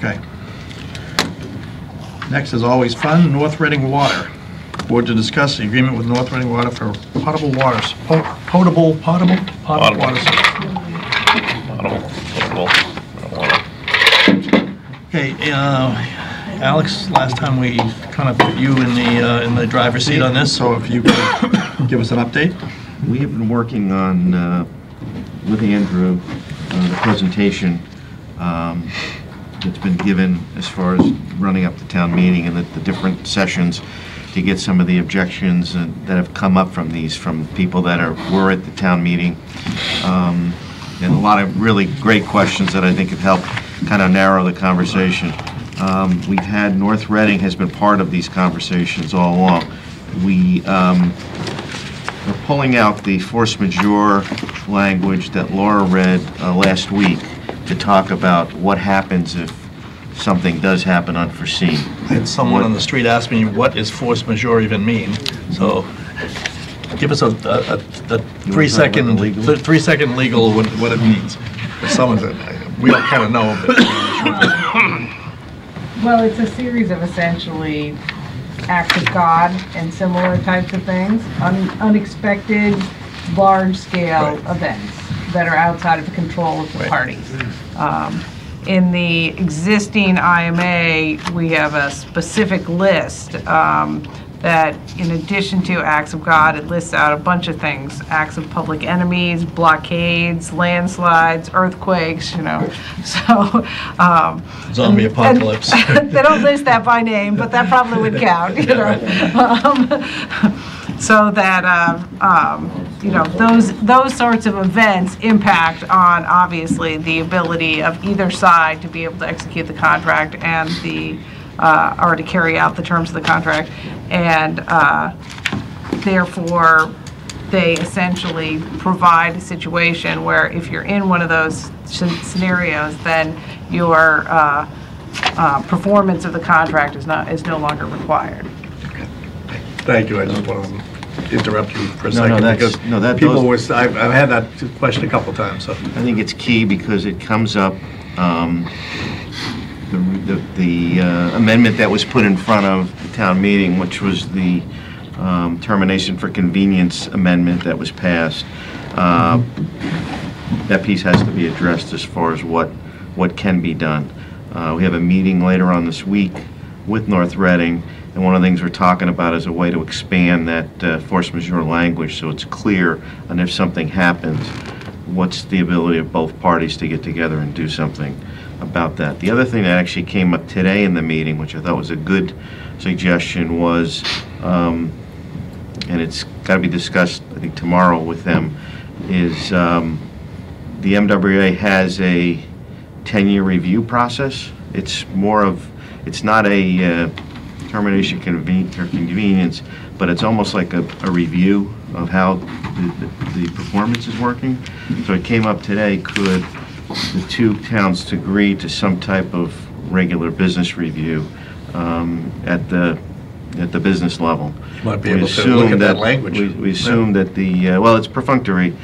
Okay. Next, as always, fun, North Reading Water. Board to discuss the agreement with North Reading Water for potable waters. Potable water. Okay, Alex, last time we kind of put you in the driver's seat on this, so if you could give us an update. We have been working on, with Andrew, the presentation that's been given as far as running up to town meeting and the different sessions to get some of the objections that have come up from these, from people that were at the town meeting. And a lot of really great questions that I think have helped kind of narrow the conversation. We've had, North Reading has been part of these conversations all along. We're pulling out the force majeure language that Laura read last week to talk about what happens if something does happen unforeseen. I had someone on the street ask me, what does force majeure even mean? So give us a 3-second legal what it means. We don't kind of know, but well, it's a series of essentially acts of God and similar types of things, unexpected, large-scale events that are outside of the control of the parties. In the existing IMA, we have a specific list that, in addition to acts of God, it lists out a bunch of things: acts of public enemies, blockades, landslides, earthquakes. You know, so zombie apocalypse. They don't list that by name, but that probably would count. You know, so that you know, those sorts of events impact on, obviously, the ability of either side to be able to execute the contract and or to carry out the terms of the contract, and therefore they essentially provide a situation where if you're in one of those scenarios, then your performance of the contract is no longer required. Okay. Thank you. I just want to interrupt you for a second because I've had that question a couple times. So I think it's key because it comes up. The amendment that was put in front of the town meeting, which was the termination for convenience amendment that was passed, that piece has to be addressed as far as what can be done. We have a meeting later on this week with North Reading, and one of the things we're talking about is a way to expand that force majeure language so it's clear, and if something happens, what's the ability of both parties to get together and do something about that. The other thing that actually came up today in the meeting, which I thought was a good suggestion, was, and it's got to be discussed, I think, tomorrow with them, is the MWA has a 10-year review process. It's not a termination for convenience, but it's almost like a review of how the performance is working. So it came up today, could the two towns agree to some type of regular business review at the business level? You might be able to look at that language. We assume that well, it's perfunctory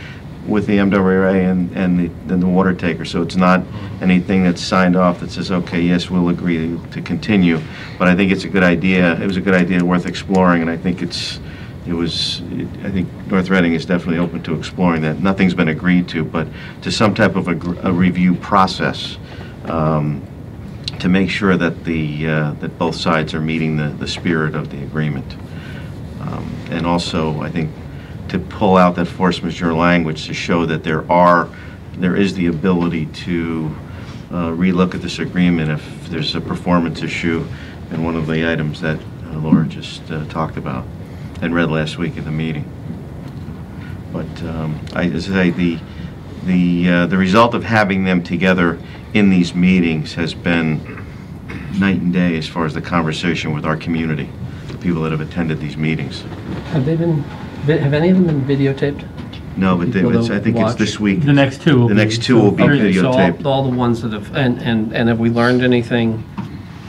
with the MWA and the water taker, so it's not anything that's signed off that says, okay, yes, we'll agree to continue. But I think it's a good idea. It was a good idea worth exploring, and I think I think North Reading is definitely open to exploring that. Nothing's been agreed to, but to some type of a review process to make sure that that both sides are meeting the spirit of the agreement. And also, I think, to pull out that force majeure language to show that there is the ability to relook at this agreement if there's a performance issue in one of the items that Laura just talked about and read last week at the meeting. But as I say, the result of having them together in these meetings has been night and day as far as the conversation with our community, the people that have attended these meetings. Have any of them been videotaped? No, but I think it's this week. The next two will be videotaped. So all the ones that have, and have we learned anything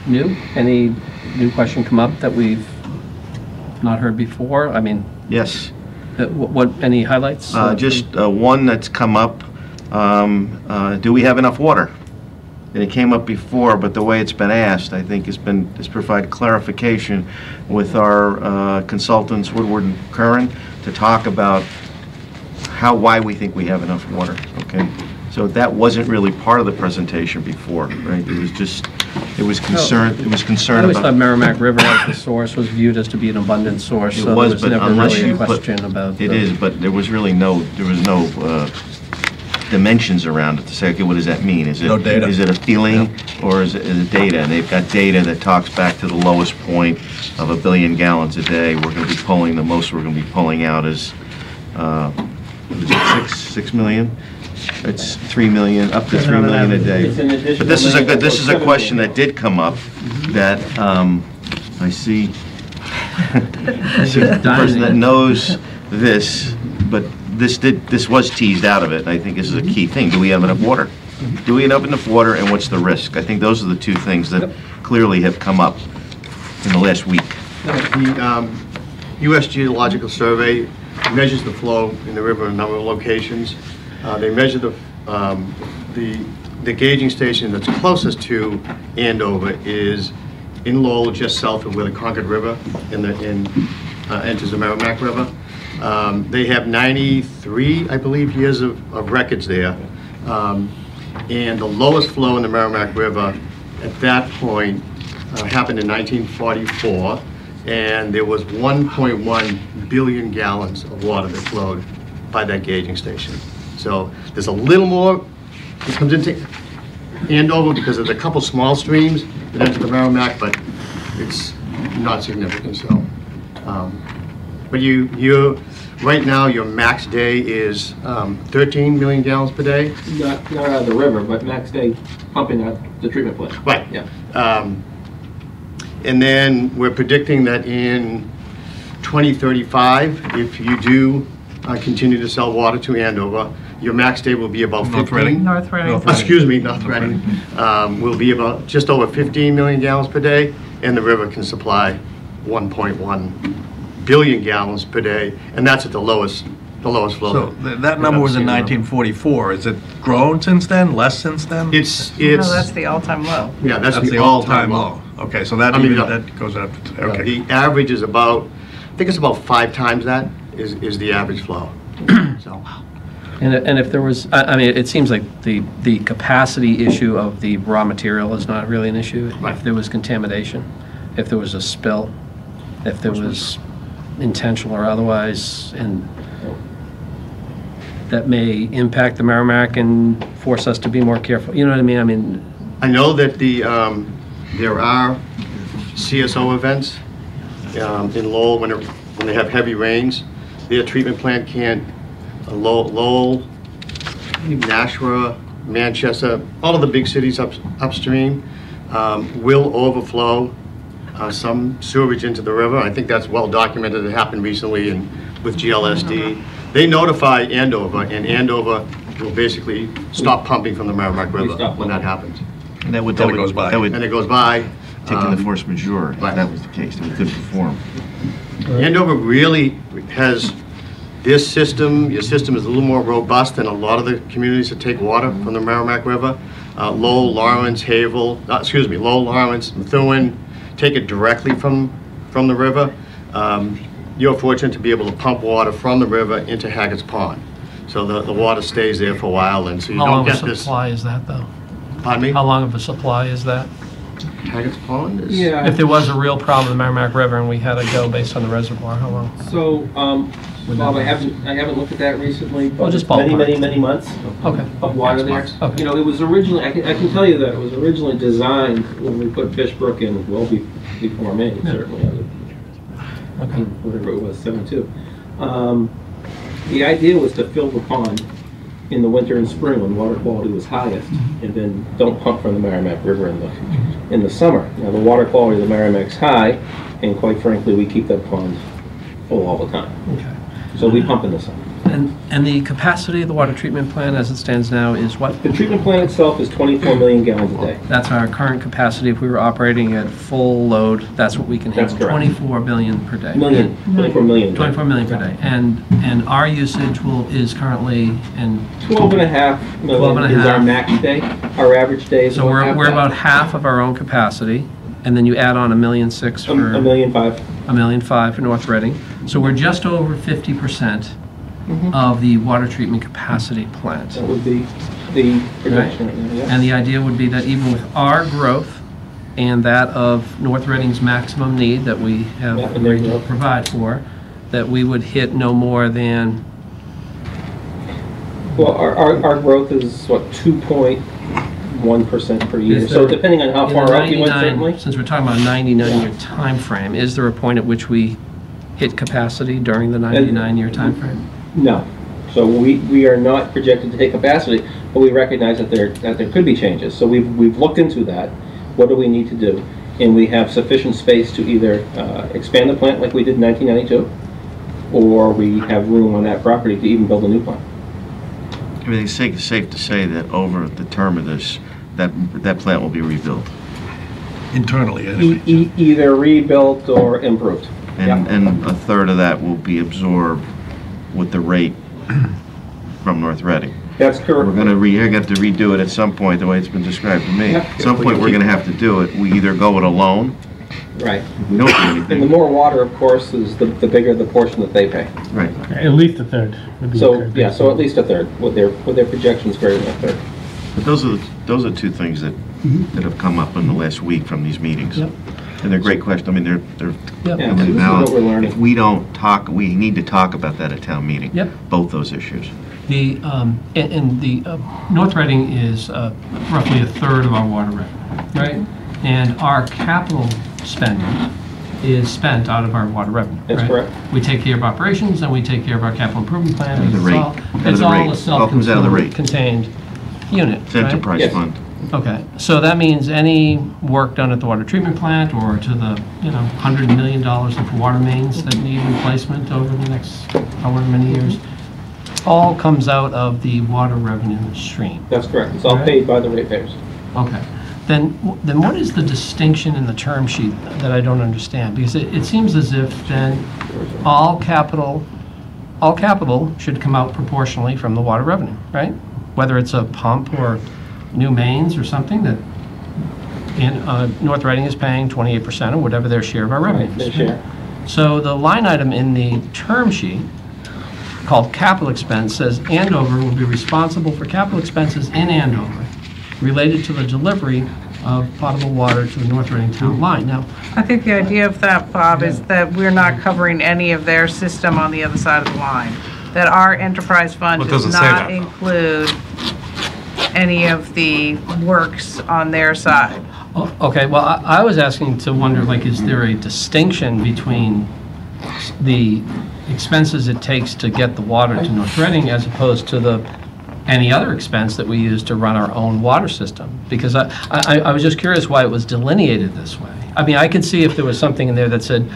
new? Any new question come up that we've not heard before? I mean, yes. Any highlights? Just one that's come up. Do we have enough water? and it came up before, but the way it's been asked, I think, has provided clarification with our consultants, Woodward and Curran, to talk about why we think we have enough water, okay? So that wasn't really part of the presentation before, right? It was concern I always thought about... Merrimack River as the source was viewed as to be an abundant source, It so was, there was but never unless really you a put- question about... It is, but there was no dimensions around it to say, okay, what does that mean? Is it No data. Is it a feeling, or is it data? And they've got data that talks back to the lowest point of 1 billion gallons a day. We're going to be pulling, the most we're going to be pulling out is, what is it, 6 million? It's 3 million, up to 3 million a day. It's an additional But this is million, this is a 7 question million. that did come up, that I see the person that knows this, but this was teased out of it, and I think this is a key thing. Do we have enough water? Do we have enough water, and what's the risk? I think those are the two things that clearly have come up in the last week. The U.S. Geological Survey measures the flow in the river in a number of locations. They measure the gauging station that's closest to Andover is in Lowell, just south of where the Concord River enters the Merrimack River. They have 93, I believe, years of records there. And the lowest flow in the Merrimack River at that point happened in 1944, and there was 1.1 billion gallons of water that flowed by that gauging station. So there's a little more that comes into Andover because there's a couple small streams that enter the Merrimack, but it's not significant. So, but right now your max day is 13 million gallons per day. Not out of the river, but max day pumping at the treatment plant. Right. Yeah. And then we're predicting that in 2035, if you do continue to sell water to Andover, your max day will be about 15. North Reading. North Reading. Excuse me, North Reading. Will be about just over 15 million gallons per day, and the river can supply 1.1 billion gallons per day, and that's at the lowest flow. So that number was in 1944. Is it grown since then, less since then? It's No, that's the all-time low. yeah, that's That's the the all-time all-time low. low. Okay, so that I mean, even, no. that goes up to, okay. The average is about, I think it's about 5 times that is the average flow. So. And if there was, I mean, it seems like the capacity issue of the raw material is not really an issue. Right. If there was contamination, if there was a spill, if there was intentional or otherwise, and that may impact the Merrimack and force us to be more careful. You know what I mean? I mean, I know that there are CSO events in Lowell when they have heavy rains. Their treatment plant can't, Lowell, Nashua, Manchester, all of the big cities upstream will overflow some sewage into the river. I think that's well documented. It happened recently with GLSD. They notify Andover, and Andover will basically stop pumping from the Merrimack River when that happens. And that would, Until it goes by. That would And it goes by. take in the force majeure, if that was the case, that we could perform. Andover really has this system. Your system is a little more robust than a lot of the communities that take water from the Merrimack River. Lowell, Lawrence, Havel, Lowell, Lawrence, Methuen take it directly from the river. You're fortunate to be able to pump water from the river into Haggett's Pond. So the water stays there for a while, and so you How don't long of get a this. supply is that, though? Pardon me? How long of a supply is that? Haggett's Pond is? Yeah. If there was a real problem in the Merrimack River and we had to go based on the reservoir, how long? So, Bob, I haven't looked at that recently, but Well, just many, ballpark. many months Okay. of water there. Okay. You know, it was originally, I can tell you that it was originally designed when we put Fishbrook in, well before me, certainly. Okay. Whatever it was, 72. The idea was to fill the pond in the winter and spring when water quality was highest, and then don't pump from the Merrimack River in the summer. Now, the water quality of the Merrimack's high, and quite frankly, we keep that pond full all the time. Okay. So we pump in the summer. And the capacity of the water treatment plant as it stands now is what? The treatment plant itself is 24 million gallons a day. That's our current capacity. If we were operating at full load, that's what we can handle. That's correct. 24 billion per day. 24 million. 24 million per day. And our usage is currently in 12.5 million 12.5. is our max day. Our average day is so we're about half of our own capacity, and then you add on $1.6 million for $1.5 million. $1.5 million for North Reading. So we're just over 50% of the water treatment capacity plant. That would be the projection right now, yeah. And the idea would be that even with our growth and that of North Reading's maximum need that we have Yeah, and agreed their to growth. provide for, that we would hit no more than, Well, our growth is, what, 2.1% per year. Is So there- depending on how in far the out you went, 99 certainly. since we're talking about a 99-year time frame, is there a point at which we hit capacity during the 99-year time frame? No. So we are not projected to hit capacity, but we recognize that there could be changes. So we've looked into that. What do we need to do? And we have sufficient space to either expand the plant like we did in 1992, or we have room on that property to even build a new plant. I mean, it's safe to say that over the term of this, that plant will be rebuilt. Internally, anyway. Either rebuilt or improved. And a third of that will be absorbed with the rate from North Reading. That's correct. We're going to have to redo it at some point, the way it's been described to me. Yep. At some point, we're going to have to do it. We either go it alone, Right. we don't do And the anything. more water, of course, is the bigger the portion that they pay. Right. At least a third would be So, okay. yeah, so at least a third, with their projections greater than a third. But those are two things that have come up in the last week from these meetings. Yep. And they're great questions. I mean, they're Yep. Yeah, this is valid. what we're learning. If we don't talk, we need to talk about that at town meeting. Yep. Both those issues. The, North Reading is roughly a third of our water revenue, right? And our capital spending is spent out of our water revenue, That's right? correct. We take care of operations and we take care of our capital improvement plan. Out of the rate. Out of It's the all rate. a All comes out of the rate. self-contained unit, It's right? enterprise Yes. fund. Okay, so that means any work done at the water treatment plant or to the, $100 million of water mains that need replacement over the next however many years, all comes out of the water revenue stream. That's correct. It's all Right. paid by the ratepayers. Okay. Then what is the distinction in the term sheet that I don't understand? Because it seems as if then all capital should come out proportionally from the water revenue, right? Whether it's a pump or new mains or something that North Reading is paying 28% or whatever their share of our revenue Their is. share. So the line item in the term sheet called capital expense says Andover will be responsible for capital expenses in Andover related to the delivery of potable water to the North Reading town line. Now, I think the idea of that, Bob, is that we're not covering any of their system on the other side of the line. That our enterprise fund Well, it does doesn't say not that, though. include any of the works on their side. okay, well, I was asking to wonder, like, is there a distinction between the expenses it takes to get the water to North Reading as opposed to any other expense that we use to run our own water system? Because I was just curious why it was delineated this way. I mean, I could see if there was something in there that said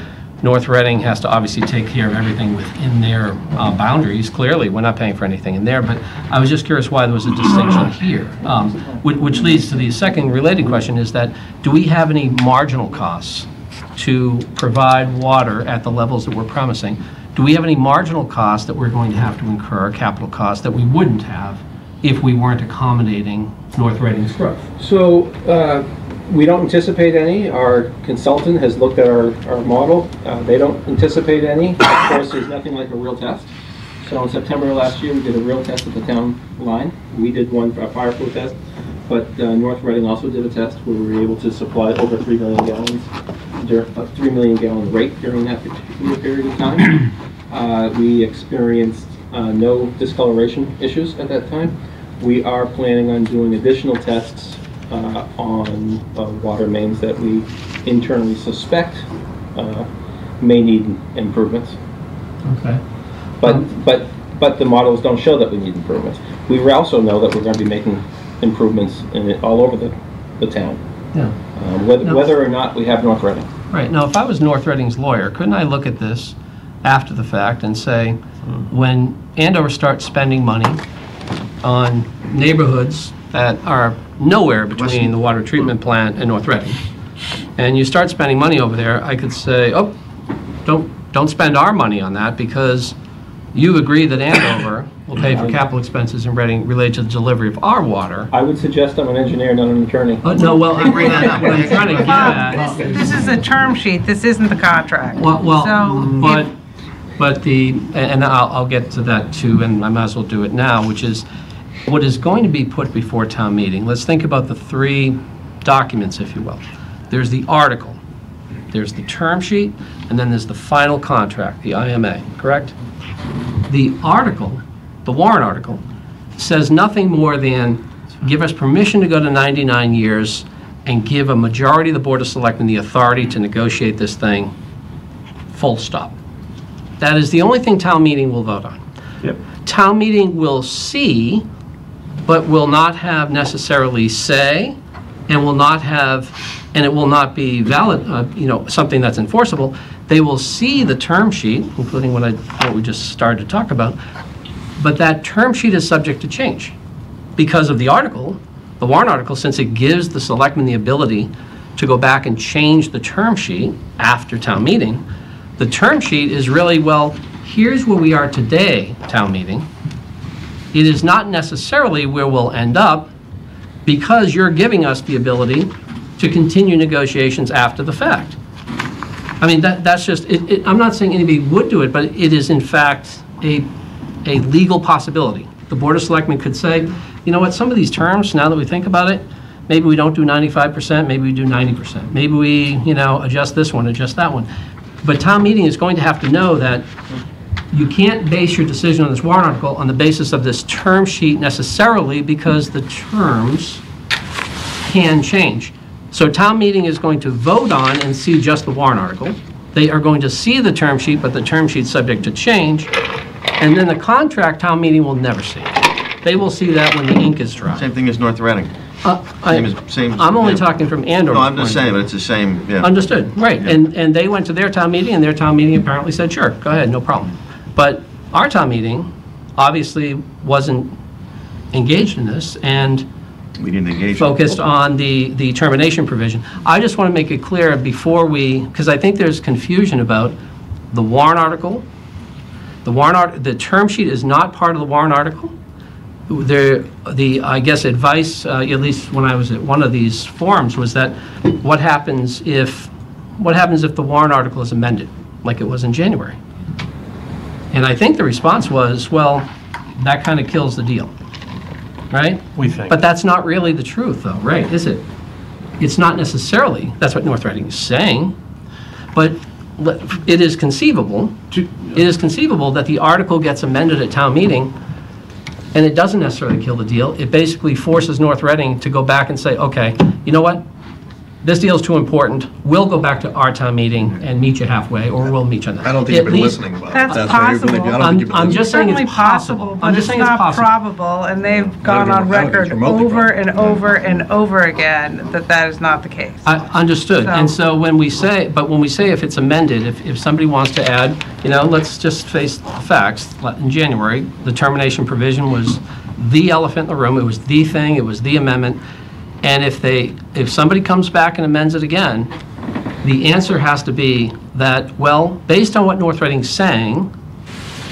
North Reading has to obviously take care of everything within their boundaries. Clearly, we're not paying for anything in there, but I was just curious why there was a distinction here. Which leads to the second related question is that, do we have any marginal costs to provide water at the levels that we're promising? Do we have any marginal costs that we're going to have to incur, capital costs, that we wouldn't have if we weren't accommodating North Reading's growth? So we don't anticipate any. Our consultant has looked at our model. They don't anticipate any. Of course, there's nothing like a real test. So in September of last year, we did a real test at the town line. We did one for a fire flow test, but North Reading also did a test where we were able to supply over 3 million gallons, a 3 million gallon rate during that particular period of time. We experienced no discoloration issues at that time. We are planning on doing additional tests on water mains that we internally suspect may need improvements. Okay. But the models don't show that we need improvements. We also know that we're going to be making improvements in it all over the town, Yeah. whether or not we have North Reading. Right. Now, if I was North Reading's lawyer, couldn't I look at this after the fact and say, when Andover starts spending money on neighborhoods that are nowhere between the water treatment plant and North Reading, and you start spending money over there, I could say, oh, don't spend our money on that because you agree that Andover will pay for capital expenses in Reading related to the delivery of our water. I would suggest I'm an engineer, not an attorney. No, well, what I'm trying to get at... This is a term sheet, this isn't the contract. Well, So but and I'll get to that too, and I might as well do it now, which is what is going to be put before town meeting. Let's think about the three documents, if you will. There's the article, there's the term sheet, and then there's the final contract, the IMA, correct? The article, the warrant article, says nothing more than give us permission to go to 99 years and give a majority of the Board of Selectmen the authority to negotiate this thing, full stop. That is the only thing town meeting will vote on. Yep. Town meeting will see, but will not have necessarily say, and will not have, and it will not be valid, something that's enforceable. They will see the term sheet, including what we just started to talk about, but that term sheet is subject to change because of the article, the warrant article, since it gives the selectmen the ability to go back and change the term sheet after town meeting. The term sheet is really, well, here's where we are today, town meeting. It is not necessarily where we'll end up because you're giving us the ability to continue negotiations after the fact. I mean, that's just, I'm not saying anybody would do it, but it is in fact a legal possibility. The Board of Selectmen could say, you know what, some of these terms, now that we think about it, maybe we don't do 95%, maybe we do 90%. Maybe we, adjust this one, adjust that one. But town meeting is going to have to know that you can't base your decision on this warrant article on the basis of this term sheet necessarily because the terms can change. So town meeting is going to vote on and see just the warrant article. They are going to see the term sheet, but the term sheet's subject to change. And then the contract, town meeting will never see. They will see that when the ink is dry. Same thing as North Reading. Same. I'm only talking from Andover. No, I'm just saying, but it's the same, yeah. Understood, right. Yeah. And they went to their town meeting, and their town meeting apparently said, sure, go ahead, no problem. But our town meeting obviously wasn't engaged in this, and We didn't engage. focused on the termination provision. I just want to make it clear before because I think there's confusion about the warrant article. The term sheet is not part of the warrant article. I guess advice, at least when I was at one of these forums, was that what happens if the warrant article is amended, like it was in January? And I think the response was, well, that kind of kills the deal, right? We think. But that's not really the truth, though, right, is it? It's not necessarily, that's what North Reading is saying, but it is conceivable that the article gets amended at town meeting, and it doesn't necessarily kill the deal. It basically forces North Reading to go back and say, okay, you know what? This deal is too important. We'll go back to our town meeting and meet you halfway, or we'll meet you on that. I don't think you've been listening well. That's why you've been- possible. I don't think you've been I'm listening. just saying Certainly it's possible. but I'm just it's saying it's not possible. probable, and they've gone on I don't think it's record remotely over and probable. over and over again that is not the case. Understood. And so when we say if it's amended, if somebody wants to add, let's just face the facts. In January, the termination provision was the elephant in the room. It was the thing. It was the amendment. And if somebody comes back and amends it again, the answer has to be that, well, based on what North Reading's saying,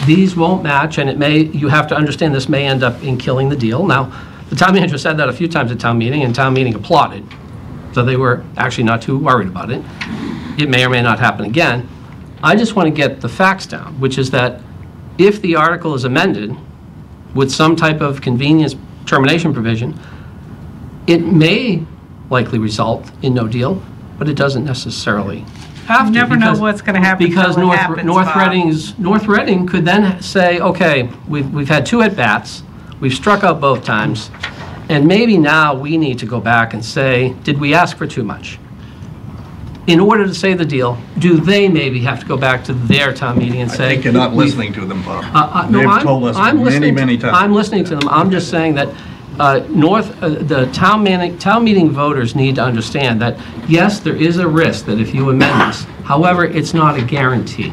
these won't match, and you have to understand this may end up in killing the deal. Now, the town manager said that a few times at town meeting, and town meeting applauded. So they were actually not too worried about it. It may or may not happen again. I just want to get the facts down, which is that if the article is amended with some type of convenience termination provision, it may likely result in no deal, but it doesn't necessarily have to. You never know what's going to happen Because until it happens, North Reading could then say, okay, we've had two at-bats, we've struck out both times, and maybe now we need to go back and say, did we ask for too much? In order to save the deal, do they maybe have to go back to their town meeting and say... I think you're not listening to them, Bob. No, They've told us many times. I'm listening to them. I'm just saying that the town meeting voters need to understand that, yes, there is a risk that if you amend this, however, it's not a guarantee.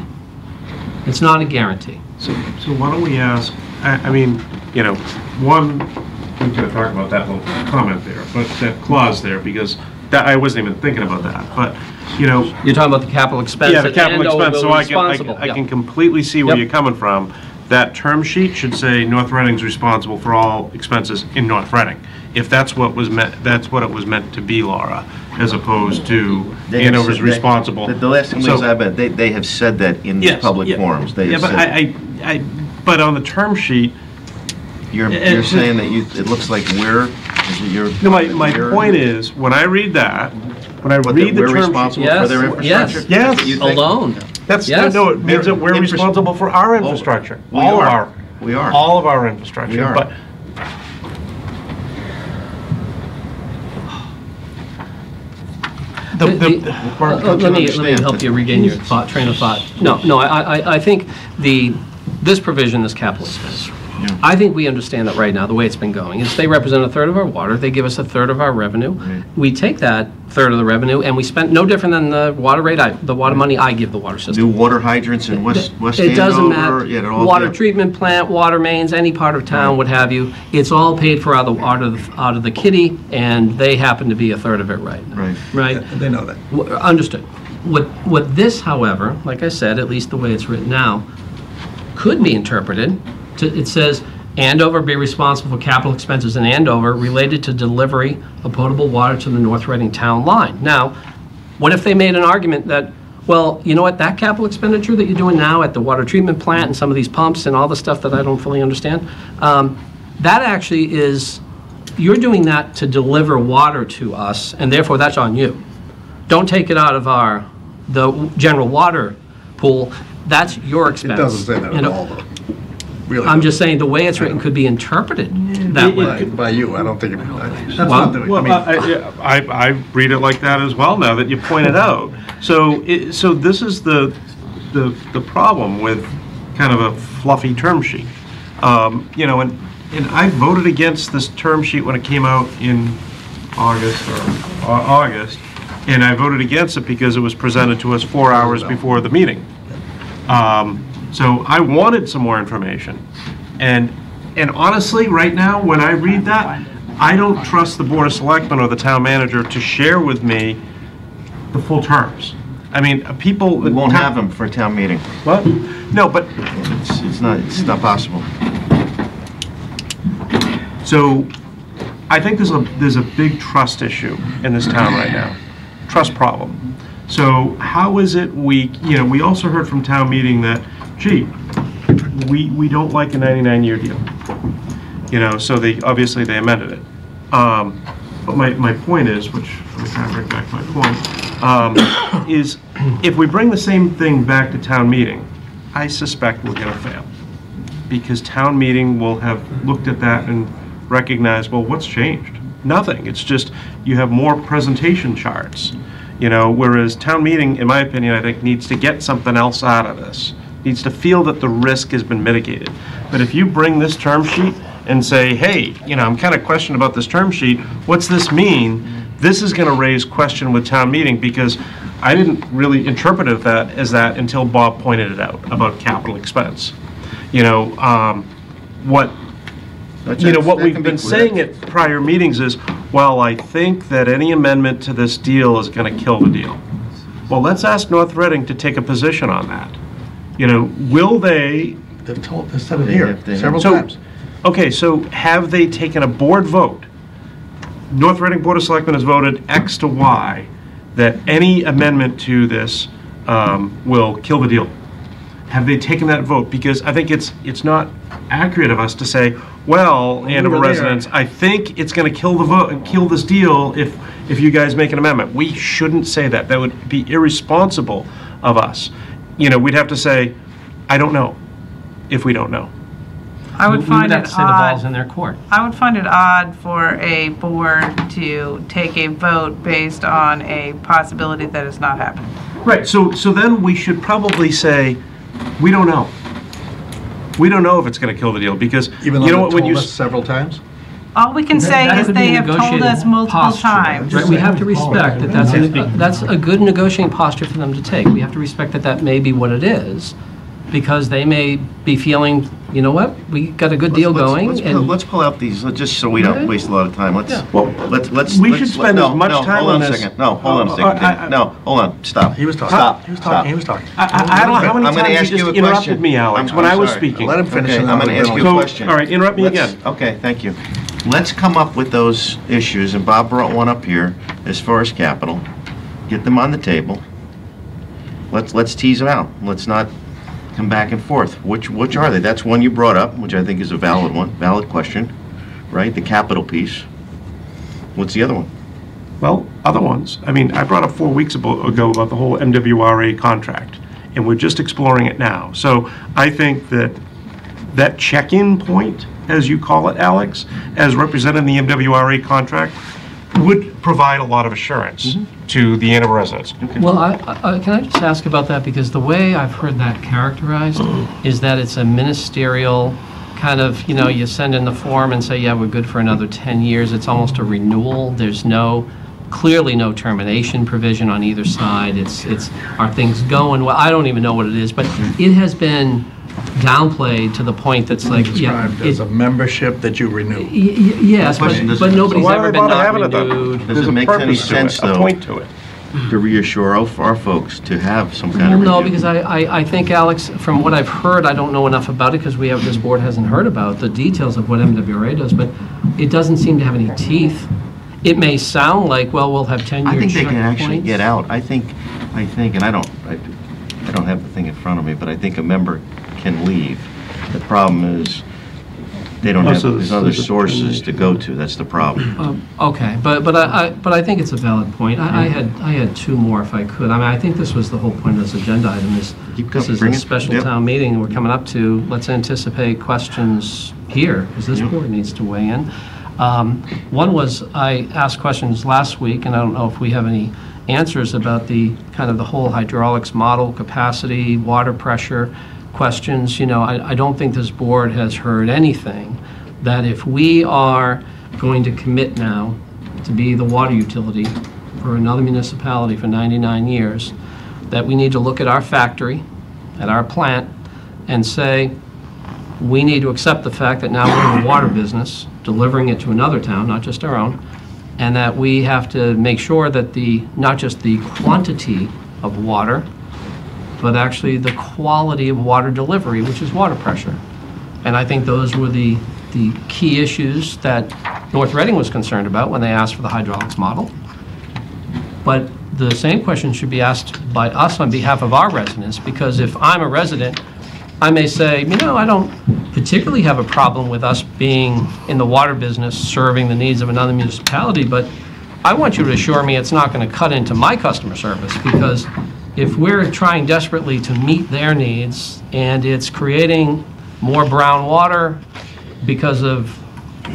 It's not a guarantee. So why don't we ask, I mean, you know, one, we could talk about that little comment there, but that clause there, because that, I wasn't even thinking about that, but, you know. You're talking about the capital expense. Yeah, the capital expense, so I Responsible. can completely see where Yep. you're coming from. That term sheet should say North Reading's responsible for all expenses in North Reading. If that's what was meant, that's what it was meant to be, Laura, as opposed to They have Andover's said- responsible. The last thing So- I've been, they have said that in Yes, public yeah. forums. They Yeah, have but said, but on the term sheet, you're saying that it looks like no, my point is, when I read that, when I read the we're term sheet. responsible for Yes, their infrastructure? yes. Yes. That's what you think? Alone. That's, Yes. no, it means that we're responsible for our infrastructure. We All of are. our. We are. All of our infrastructure. We are. But Let me help you regain your train of thought. No, I think this provision, this capital expense, I think we understand that right now, the way it's been going, is they represent a third of our water, they give us a third of our revenue. We take that third of the revenue and we spend, no different than the water rate, the water money I give the water system. New water hydrants in West It doesn't Andover, matter. yeah, they're all Water good. treatment plant, water mains, any part of town, what have you, it's all paid for out of the kitty, and they happen to be a third of it right now. Right. Right? They know that. Understood. What this, however, like I said, at least the way it's written now, could be interpreted it says, Andover be responsible for capital expenses in Andover related to delivery of potable water to the North Reading town line. Now, what if they made an argument that, well, you know what, that capital expenditure that you're doing now at the water treatment plant and some of these pumps and all the stuff that I don't fully understand, that actually is, you're doing that to deliver water to us, and therefore that's on you. Don't take it out of the general water pool. That's your It expense. doesn't say that You at know, all, though. Really I'm doesn't. just saying the way it's written could be interpreted that way. By you, I don't think, that's Well, not the, I well, mean, I read it like that as well now that you pointed out. So this is the problem with kind of a fluffy term sheet. You know, and I voted against this term sheet when it came out in August, and I voted against it because it was presented to us 4 hours before the meeting. So I wanted some more information. And honestly, right now, when I read that, I don't trust the Board of Selectmen or the town manager to share with me the full terms. I mean, people... We won't have them for a town meeting. What? No, but... It's not possible. So I think there's a big trust issue in this town right now. Trust problem. So how is it we also heard from town meeting that, gee, we don't like a 99-year deal. You know, so obviously they amended it. But my point is, which I'm trying to bring back to my point, is if we bring the same thing back to town meeting, I suspect we're going to fail. Because town meeting will have looked at that and recognized, well, what's changed? Nothing. It's just you have more presentation charts. You know, whereas town meeting, in my opinion, I think needs to get something else out of this. Needs to feel that the risk has been mitigated. But if you bring this term sheet and say, hey, you know, I'm kind of questioning about this term sheet, what's this mean? This is going to raise question with town meeting because I didn't really interpret it as that until Bob pointed it out about capital expense. You know, what we've been saying at prior meetings is, well, I think that any amendment to this deal is going to kill the deal. Well, let's ask North Reading to take a position on that. You know, will they... they've said it here several times. Okay, so have they taken a board vote? North Reading Board of Selectmen has voted X to Y that any amendment to this will kill the deal. Have they taken that vote? Because I think it's not accurate of us to say, well, Andover residents, I think it's going to kill this deal if you guys make an amendment. We shouldn't say that. That would be irresponsible of us. You know, we'd have to say, I don't know, if we don't know. I would find We would have it to say the ball's in odd. their court. I would find it odd for a board to take a vote based on a possibility that is not happening. Right, so then we should probably say, we don't know. We don't know if it's going to kill the deal because, Even though you know they what, when told you... us several times? All we can say That is could be they a have told negotiating us multiple posture. times. Right, we have to respect that that's a negotiating posture for them to take. We have to respect that that may be what it is. because they may be feeling, you know what, we got a good deal going. Let's pull out these, just so we don't waste a lot of time. Let's We should spend as much time on this. Hold on a second. No, hold on, stop. He was talking. Stop. He was talking. He was talking. I don't know how many I'm gonna times ask you you just a interrupted question. me, Alex, I'm when I was sorry. speaking. Let him finish. Okay, and I'm then gonna we'll ask you go a on. question. All right, interrupt me Let's- again. Okay, thank you. Let's come up with those issues, and Bob brought one up here, as far as capital. Get them on the table. Let's tease them out. Let's not come back and forth. Which are they? That's one you brought up, which I think is a valid one, valid question, right? The capital piece. What's the other one? Well, other ones. I mean, I brought up 4 weeks ago about the whole MWRA contract, and we're just exploring it now. So I think that check-in point, as you call it, Alex, as representing the MWRA contract, would provide a lot of assurance to the Andover residents. Well, can I just ask about that? Because the way I've heard that characterized is that it's a ministerial kind of, you send in the form and say, yeah, we're good for another 10 years. It's almost a renewal. There's clearly no termination provision on either side. It's are things going well? I don't even know what it is, but it has been downplayed to the point that's like, Described as a membership that you renew. Yes, but nobody's Why do ever they been bother not having it then? renewed. Does There's it a make any purpose to sense, it, a though, point to it. to reassure our folks to have some kind Well, of no, review? because I think, Alex, from what I've heard, I don't know enough about it because this board hasn't heard about the details of what MWRA does, but it doesn't seem to have any teeth. It may sound like, well, we'll have 10-year checkpoints. I think they can actually get out. I think, and I don't have the thing in front of me, but I think a member can leave. The problem is, they don't have, there's other sources to go to, that's the problem. Okay, but I think it's a valid point. I had two more if I could. I mean, I think this was the whole point of this agenda item is, this is a special town meeting we're coming up to. Let's anticipate questions here, because this board needs to weigh in. One was, I asked questions last week, and I don't know if we have any answers about the kind of the whole hydraulics model, capacity, water pressure questions. I don't think this board has heard anything that if we are going to commit now to be the water utility for another municipality for 99 years, that we need to look at our factory, at our plant, and say, we need to accept the fact that now we're in the water business, delivering it to another town, not just our own, and that we have to make sure that not just the quantity of water, but actually the quality of water delivery, which is water pressure. And I think those were the key issues that North Reading was concerned about when they asked for the hydraulics model. But the same question should be asked by us on behalf of our residents, because if I'm a resident, I may say, I don't particularly have a problem with us being in the water business serving the needs of another municipality, but I want you to assure me it's not going to cut into my customer service, because if we're trying desperately to meet their needs and it's creating more brown water because of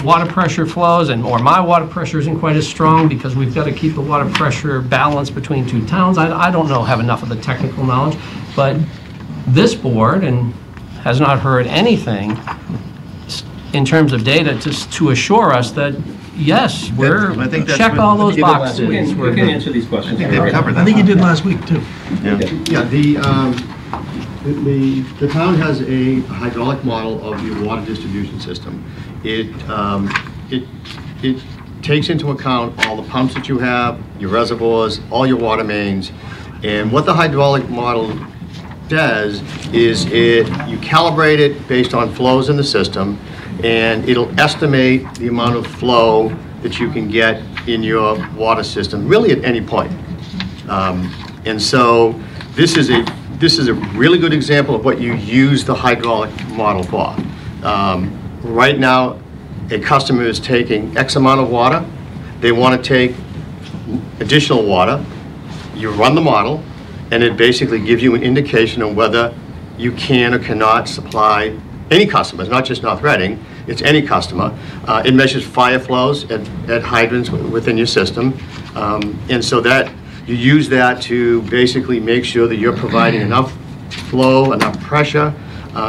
water pressure flows, or my water pressure isn't quite as strong because we've got to keep the water pressure balance between two towns. I don't have enough of the technical knowledge, but this board has not heard anything in terms of data to assure us that, yes, I think that's check what- all those you did last boxes. week. We can answer these questions. I think they've covered that. I think you did last week, too. Yeah. Yeah, the town has a hydraulic model of your water distribution system. It takes into account all the pumps that you have, your reservoirs, all your water mains, and what the hydraulic model does is you calibrate it based on flows in the system, and it'll estimate the amount of flow that you can get in your water system, really at any point. And so this is a really good example of what you use the hydraulic model for. Right now, a customer is taking X amount of water. They want to take additional water. You run the model, and it basically gives you an indication of whether you can or cannot supply any customers, not just North Reading, it's any customer. It measures fire flows at hydrants within your system. And so that you use that to basically make sure that you're providing enough flow, enough pressure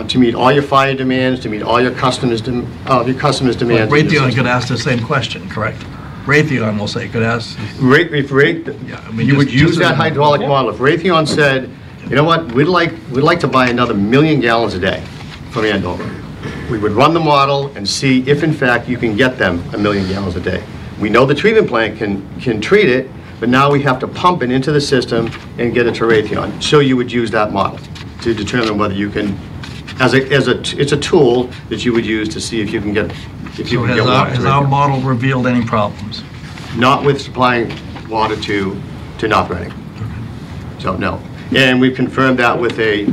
to meet all your fire demands, to meet all your customers' demands. Raytheon could ask the same question, correct? Raytheon will say, could ask. You would use that hydraulic model. If Raytheon said, you know what, we'd like to buy another 1 million gallons a day from Andover. We would run the model and see if in fact you can get them 1 million gallons a day. We know the treatment plant can treat it, but now we have to pump it into the system and get it to Raytheon. So you would use that model to determine whether you can, it's a tool that you would use to see if you can get, So has our model revealed any problems? Not with supplying water to North Reading. So, no. And we've confirmed that with a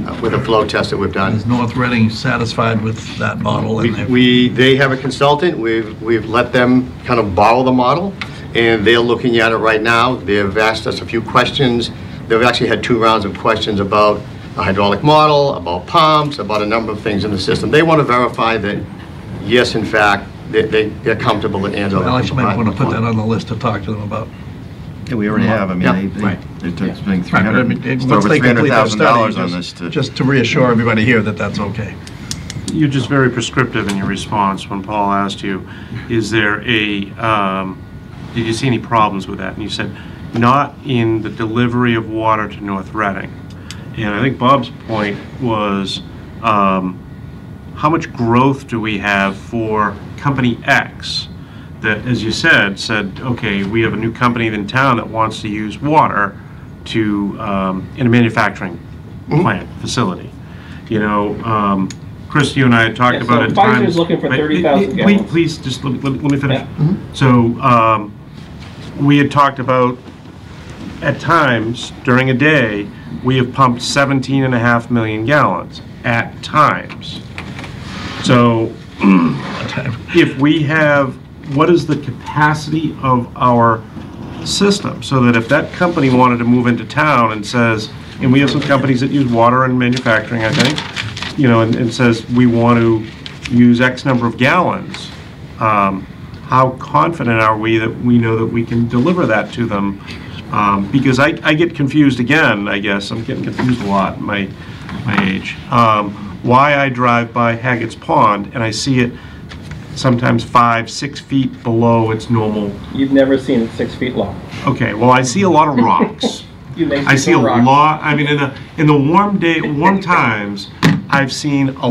flow test that we've done. Is North Reading satisfied with that model? They have a consultant. We've let them kind of borrow the model, and they're looking at it right now. They've asked us a few questions. They've actually had 2 rounds of questions about a hydraulic model, about pumps, about a number of things in the system. They want to verify that, yes, in fact, they're comfortable at Andover. Alex, you might want to put that on the list to talk to them about. Yeah, we already have. I mean, Yeah, they're spending Once over they complete their study, $300,000 on this. just to reassure everybody here that that's okay. You're just very prescriptive in your response when Paul asked you, is there a, did you see any problems with that? And you said, not in the delivery of water to North Reading. And I think Bob's point was, how much growth do we have for Company X that, as you said, okay, we have a new company in town that wants to use water to, in a manufacturing plant facility. You know, Chris, you and I had talked about it. Pfizer's looking for 30,000 gallons. Please, just let me finish. Yeah. So, we had talked about, at times, during a day, we have pumped 17.5 million gallons, at times. So, if we have, what is the capacity of our system? So that if that company wanted to move into town and says, and we have some companies that use water in manufacturing, I think, you know, and says, we want to use X number of gallons, how confident are we that we know that we can deliver that to them? Because I get confused again, I guess. I'm getting confused a lot at my age. Why I drive by Haggett's Pond and I see it sometimes 5-6 feet below its normal. You've never seen it 6 feet long. Okay, well, I see a lot of rocks. I see a lot. I mean, in the warm times, I've seen a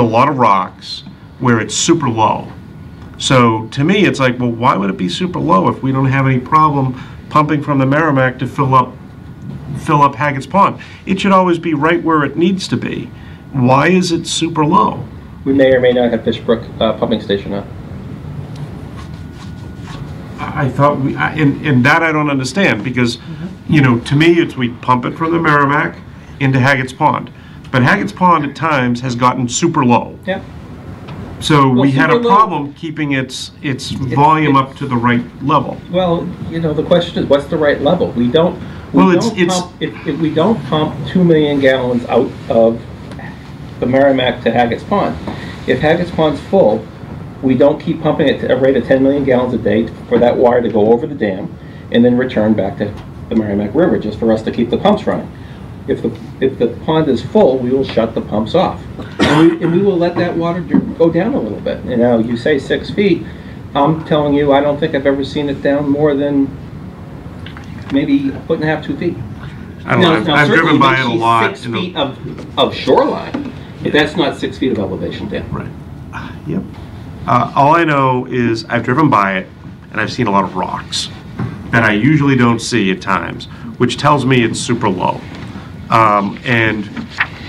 lot of rocks where it's super low. So to me, it's like, well, why would it be super low if we don't have any problem pumping from the Merrimack to fill up Haggett's Pond? It should always be right where it needs to be. Why is it super low? We may or may not have Fishbrook pumping station now. I thought and that I don't understand, because, you know, to me, it's we pump it from the Merrimack into Haggett's Pond. But Haggett's Pond at times has gotten super low. Yeah. So we had a problem keeping its volume up to the right level. Well, you know, the question is, what's the right level? We don't. If we don't pump 2 million gallons out of the Merrimack to Haggett's Pond, if Haggett's Pond's full, we don't keep pumping it at a rate of 10 million gallons a day for that water to go over the dam and then return back to the Merrimack River just for us to keep the pumps running. If the pond is full, we will shut the pumps off, and we will let that water go down a little bit. And now you say 6 feet. I'm telling you, I don't think I've ever seen it down more than maybe 1.5 to 2 feet. I don't know. I've driven by it a lot. 6 feet of shoreline, but that's not 6 feet of elevation down. Right. Yep. All I know is I've driven by it, and I've seen a lot of rocks that I usually don't see at times, which tells me it's super low. And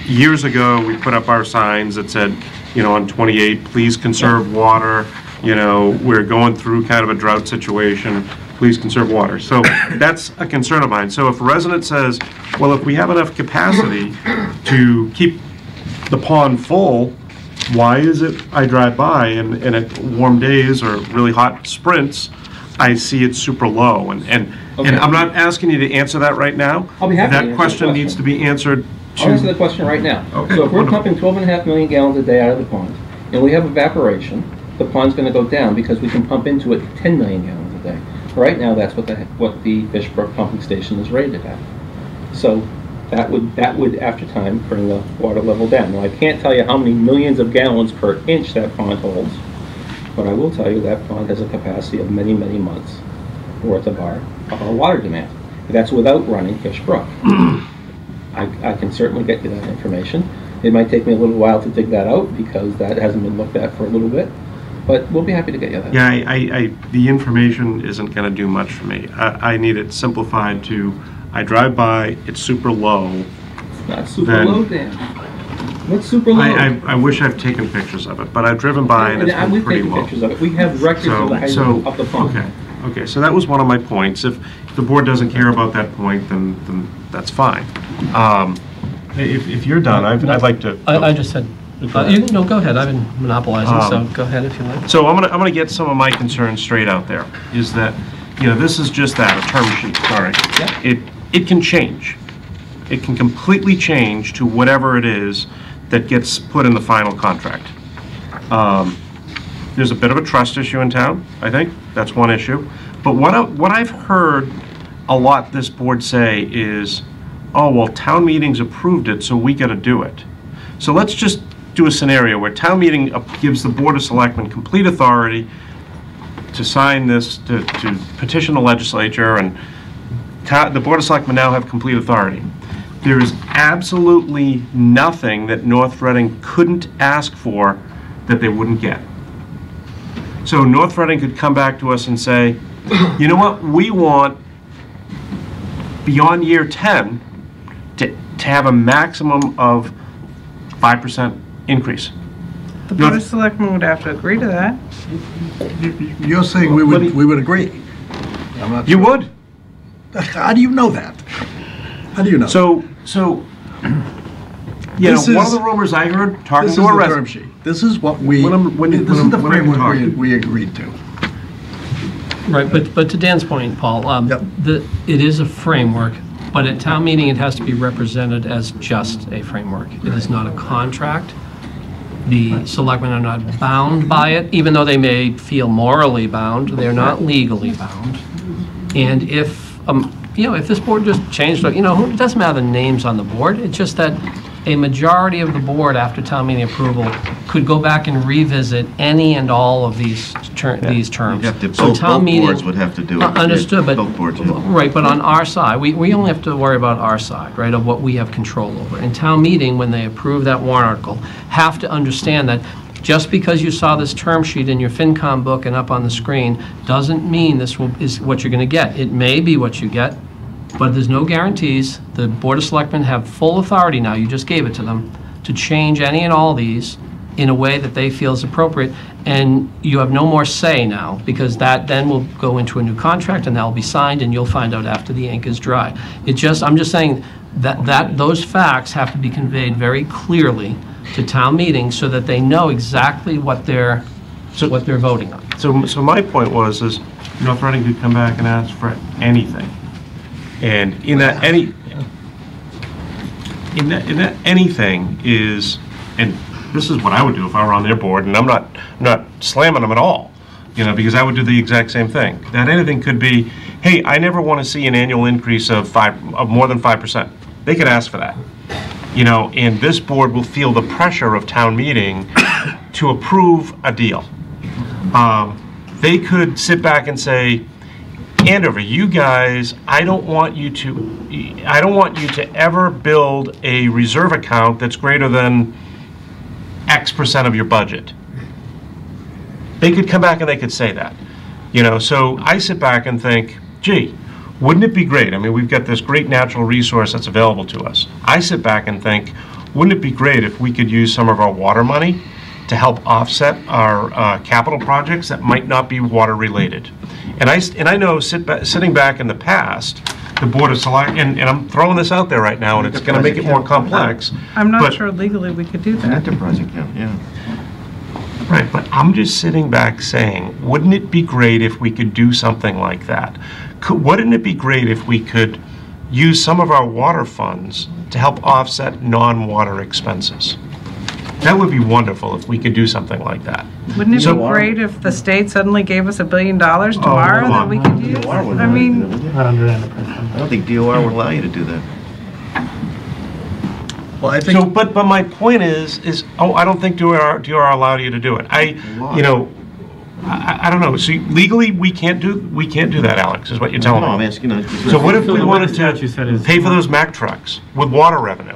years ago, we put up our signs that said, you know, on 28, please conserve water. You know, we're going through kind of a drought situation. Please conserve water. So that's a concern of mine. So if a resident says, well, if we have enough capacity to keep the pond full, why is it I drive by and at warm days or really hot sprints, I see it super low? And I'm not asking you to answer that right now. I'll be happy to answer that question needs to be answered. I'll answer the question right now. Okay, so if we're wonderful. pumping 12.5 million gallons a day out of the pond, and we have evaporation, the pond's going to go down because we can pump into it 10 million gallons a day. Right now, that's what the Fishbrook pumping station is rated at. So that would after time bring the water level down. Now I can't tell you how many millions of gallons per inch that pond holds, but I will tell you that pond has a capacity of many, many months worth of our water demand. That's without running Fish Brook. I can certainly get you that information. It might take me a little while to dig that out because that hasn't been looked at for a little bit, but we'll be happy to get you that. Yeah, the information isn't going to do much for me. I need it simplified to, I drive by, it's super low. It's not super low, Dan. What's super low? I wish I've taken pictures of it, but I've driven by and it's been we've pretty taken low. pictures of it. We have records of the height of the pond. Okay, so that was one of my points. If the board doesn't care about that point, then that's fine. If you're done, I'd like to. I just said, no, go ahead. I've been monopolizing, so go ahead if you like. So I'm gonna get some of my concerns straight out there. Is that, this is just that, a term sheet. Sorry. Yeah. It can change. It can completely change to whatever it is that gets put in the final contract. There's a bit of a trust issue in town, I think. That's one issue. But what I've heard a lot this board say is, oh, well, town meeting's approved it, so we got to do it. So let's just do a scenario where town meeting gives the Board of Selectmen complete authority to sign this, to petition the legislature, and the Board of Selectmen now have complete authority. There is absolutely nothing that North Reading couldn't ask for that they wouldn't get. So North Reading could come back to us and say, you know what, we want, beyond year 10, to have a maximum of 5% increase. The Board of Selectmen would have to agree to that. You're saying we would agree? I'm not You sure. would? How do you know that? How do you know? So This one is- of the rumors I heard, talking This to is a the term resident. sheet. This is what we, When I'm- when- this when is I'm- the when I'm framework talking. we agreed to. Right, but to Dan's point, Paul, Yep. it is a framework, but at town meeting, it has to be represented as just a framework. It is not a contract. The selectmen are not bound by it, even though they may feel morally bound, they're not legally bound. And if this board just changed, it doesn't matter the names on the board, it's just that a majority of the board after town meeting approval could go back and revisit any and all of these terms. You'd have to, So both town meeting- boards would have to do it. Understood, but, Both boards, yeah. right, but on our side, we only have to worry about our side, right, of what we have control over. And town meeting, when they approve that warrant article, have to understand that just because you saw this term sheet in your FinCom book and up on the screen, doesn't mean this is what you're gonna get. It may be what you get, but there's no guarantees. The Board of Selectmen have full authority now, you just gave it to them, to change any and all these in a way that they feel is appropriate, and you have no more say now, because that then will go into a new contract, and that'll be signed, and you'll find out after the ink is dry. I'm just saying that those facts have to be conveyed very clearly to town meetings so that they know exactly what they're voting on. So my point was, North Reading could come back and ask for anything. And in that anything is, and this is what I would do if I were on their board, and I'm not slamming them at all, because I would do the exact same thing. That anything could be, hey, I never want to see an annual increase of more than 5%. They could ask for that. And this board will feel the pressure of town meeting to approve a deal. They could sit back and say, Andover, you guys, I don't want you to ever build a reserve account that's greater than X% of your budget. They could come back and they could say that. So I sit back and think, gee, wouldn't it be great? I mean, we've got this great natural resource that's available to us. I sit back and think, wouldn't it be great if we could use some of our water money to help offset our capital projects that might not be water related? And I know sitting back in the past, the Board of Selectmen, and I'm throwing this out there right now, and it's going to make it more complex. I'm not sure legally we could do An that. enterprise account, yeah. Right, but I'm just sitting back saying, wouldn't it be great if we could do something like that? Wouldn't it be great if we could use some of our water funds to help offset non-water expenses? That would be wonderful if we could do something like that. Wouldn't it So- be great if the state suddenly gave us $1 billion tomorrow hold that on. we could use? I mean, I don't think DOR would allow you to do that. Well, I think. So, but my point is, I don't think DOR allowed you to do it. I don't know. See, legally, we can't do that, Alex, is what you're telling No, I'm me. asking. So what if we So what wanted the statute said to is- pay for those Mack trucks with water revenue?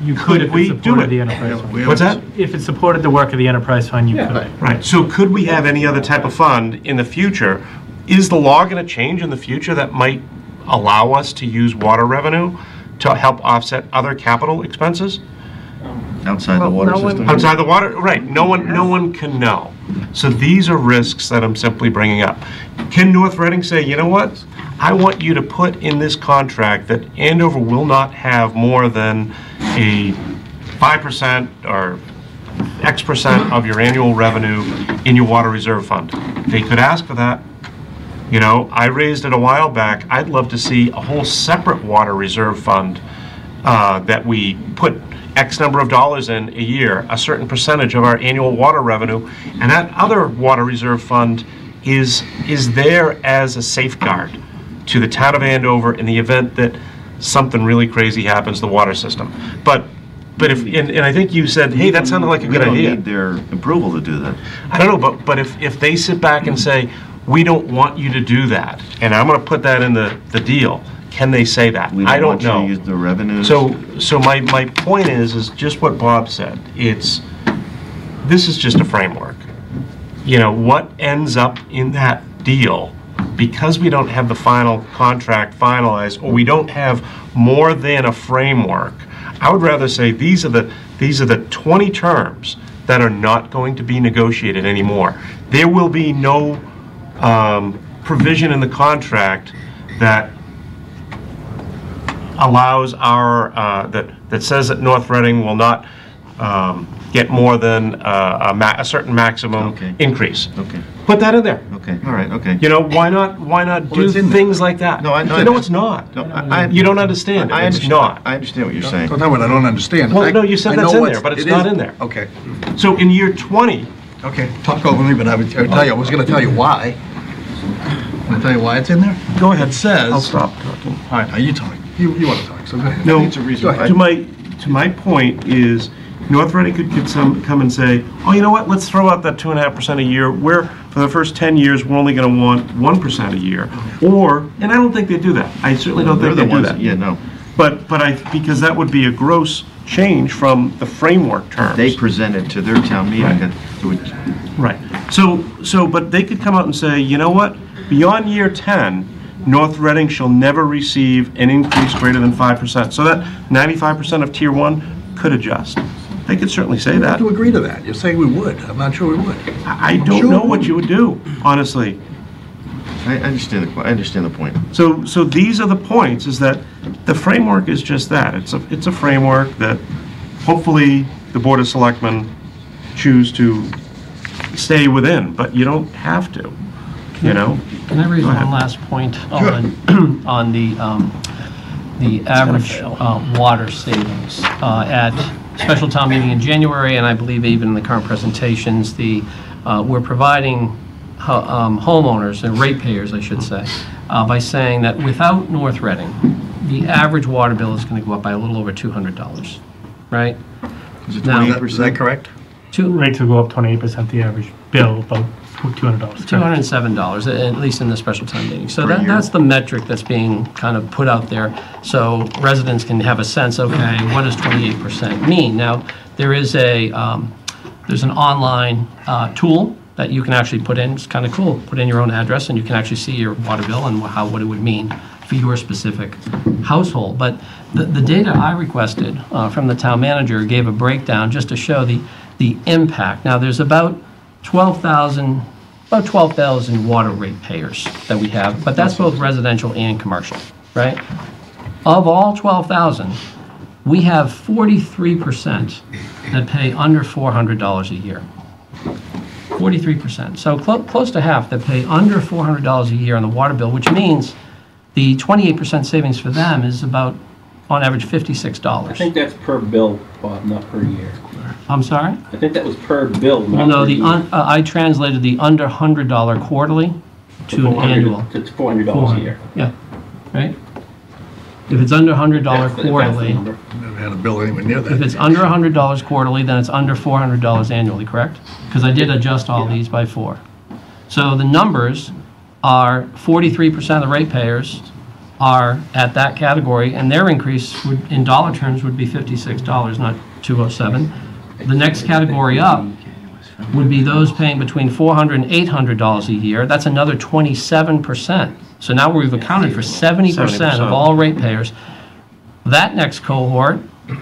You could if we it do supported it? the enterprise fund. What's that? If it supported the work of the enterprise fund, you could. Right, so could we have any other type of fund in the future? Is the law going to change in the future that might allow us to use water revenue to help offset other capital expenses? Outside the water system? Outside the water, right, no one can know. So these are risks that I'm simply bringing up. Can North Reading say, you know what? I want you to put in this contract that Andover will not have more than a 5% or X percent of your annual revenue in your water reserve fund. They could ask for that. You know, I raised it a while back. I'd love to see a whole separate water reserve fund that we put X number of dollars in a year, a certain percentage of our annual water revenue, and that other water reserve fund is there as a safeguard to the town of Andover in the event that something really crazy happens to the water system. But if, and I think you said, hey, that sounded like a We good don't idea. need their approval to do that. I don't know, but if they sit back and say, we don't want you to do that, and I'm going to put that in the deal, can they say that? We I don't want you know. to use the revenues. So my point is just what Bob said. This is just a framework. You know, what ends up in that deal, because we don't have the final contract finalized, or we don't have more than a framework, I would rather say these are the 20 terms that are not going to be negotiated anymore. There will be no provision in the contract that allows that says that North Reading will not get more than a certain maximum increase. Okay. Put that in there. Okay, all right, okay. You know, why not do it's in there. things like that? No, it's not. No, You don't understand it. I It's understand. not. I understand what you're saying. Don't tell me what I don't understand. Well, no, you said I that's know in what's- there, but it's it not is- in there. Okay, So in year 20, okay, talk over me, but I would tell you, I was gonna tell you why. Can I tell you why it's in there? go ahead. It says. I'll stop talking. All right, now you talk. You want to talk, so go ahead. No, it's a reason Go ahead. to my point is, North Reading could come and say, oh, you know what, let's throw out that 2.5% a year. For the first 10 years, we're only going to want 1% a year. Or, and I don't think they do that. I certainly don't They're think the they do ones, that. yeah, no. But because that would be a gross change from the framework terms. They presented to their town meeting Right. that it would, Right. So, but they could come out and say, you know what, beyond year 10, North Reading shall never receive an increase greater than 5%. So that 95% of Tier 1 could adjust. They could certainly say We have that. to agree to that. You're saying we would. I'm not sure we would. I don't know what you would do, honestly. I understand the point. So these are the points, is that the framework is just that. It's a framework that hopefully the Board of Selectmen choose to stay within, but you don't have to, you know? Can I raise Go ahead. one last point on the average water savings? At special town meeting in January, and I believe even in the current presentations, we're providing homeowners and ratepayers, I should say, by saying that without North Reading, the average water bill is going to go up by a little over $200, right? Is it Now- 28%? Is that correct? Rates will go up 28%, the average bill, about $200. $207, at least in the special town meeting. So Per year. that's the metric that's being kind of put out there, so residents can have a sense, okay, what does 28% mean? Now, there's an online tool that you can actually put in. It's kind of cool. Put in your own address, and you can actually see your water bill and what it would mean for your specific household. But the data I requested from the town manager gave a breakdown just to show the impact. Now, there's about 12,000 water ratepayers that we have, but that's both residential and commercial, right? Of all 12,000, we have 43% that pay under $400 a year. 43%. So close to half that pay under $400 a year on the water bill, which means the 28% savings for them is about, on average, $56. I think that's per bill, Bob, not per year. I'm sorry? I think that was per bill, not No, per year. I translated the under $100 quarterly to an annual. It's $400 a year. Yeah, right? If it's under $100 That's the quarterly, number. Never had a bill anywhere near if that. it's under $100 quarterly, then it's under $400 annually, correct? Because I did adjust all these by 4. So the numbers are 43% of the ratepayers are at that category, and their increase would, in dollar terms, would be $56, not $207. The next category up would be those paying between $400 and $800 a year. That's another 27%. So now we've accounted for 70% of all ratepayers. That next cohort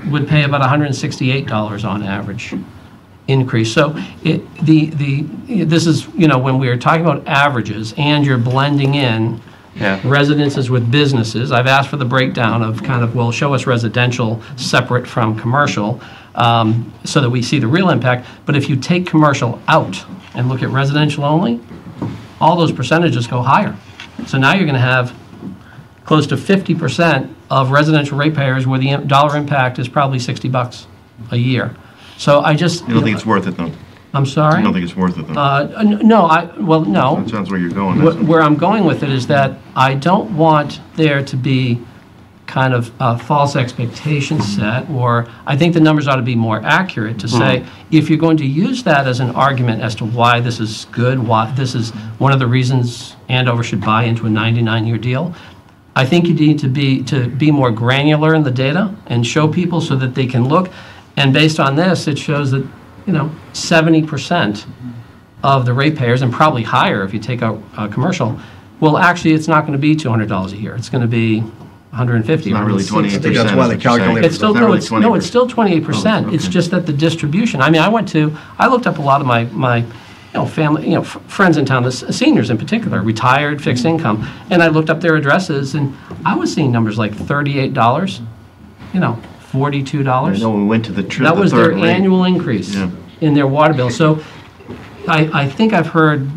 would pay about $168 on average increase. So this is, when we are talking about averages and you're blending in residences with businesses, I've asked for the breakdown of kind of, well, show us residential separate from commercial so that we see the real impact. But if you take commercial out and look at residential only, all those percentages go higher. So now you're going to have close to 50% of residential ratepayers where the dollar impact is probably $60 a year. So I just... You don't think it's worth it, though? I'm sorry? You don't think it's worth it, though? No. That sounds where you're going. Where I'm going with it is that I don't want there to be kind of a false expectation set, or I think the numbers ought to be more accurate to say, if you're going to use that as an argument as to why this is good, why this is one of the reasons Andover should buy into a 99-year deal, I think you need to be more granular in the data and show people so that they can look. And based on this, it shows that 70% of the ratepayers, and probably higher if you take out commercial, well, actually, it's not going to be $200 a year. It's going to be $150. It's not really 28%. I think that's why the calculator. It's still it's still 28%. It's just that the distribution. I mean, I looked up a lot of my family, friends in town, the seniors in particular, retired, fixed income, and I looked up their addresses, and I was seeing numbers like $38, $42. No, we went to the That was their annual increase in their water bill. So I think I've heard,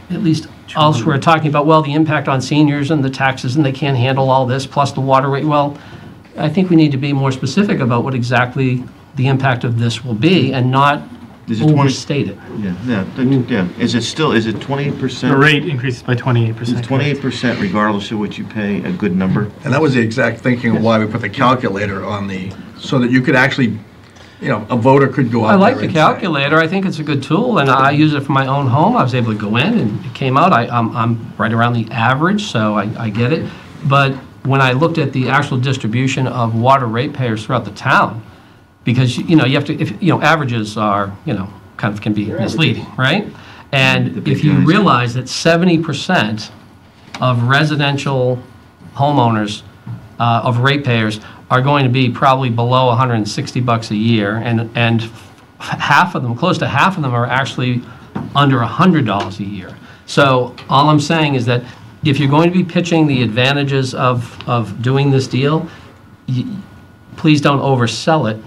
at least elsewhere, talking about, well, the impact on seniors and the taxes, and they can't handle all this, plus the water rate. Well, I think we need to be more specific about what exactly the impact of this will be and not overstate it. Yeah. Is it 28%? The rate increases by 28%. Is 28%, regardless of what you pay, a good number? And that was the exact thinking of why we put the calculator on so that you could actually, a voter could go out I like there the and calculator. I think it's a good tool, and I use it for my own home. I was able to go in, and it came out. I'm right around the average, so I get it. But when I looked at the actual distribution of water ratepayers throughout the town, because you have to, averages are kind of can be misleading, right? And if you realize that 70% of residential homeowners of ratepayers are going to be probably below $160 a year, and half of them, close to half of them, are actually under $100 a year. So all I'm saying is that if you're going to be pitching the advantages of doing this deal, please don't oversell it.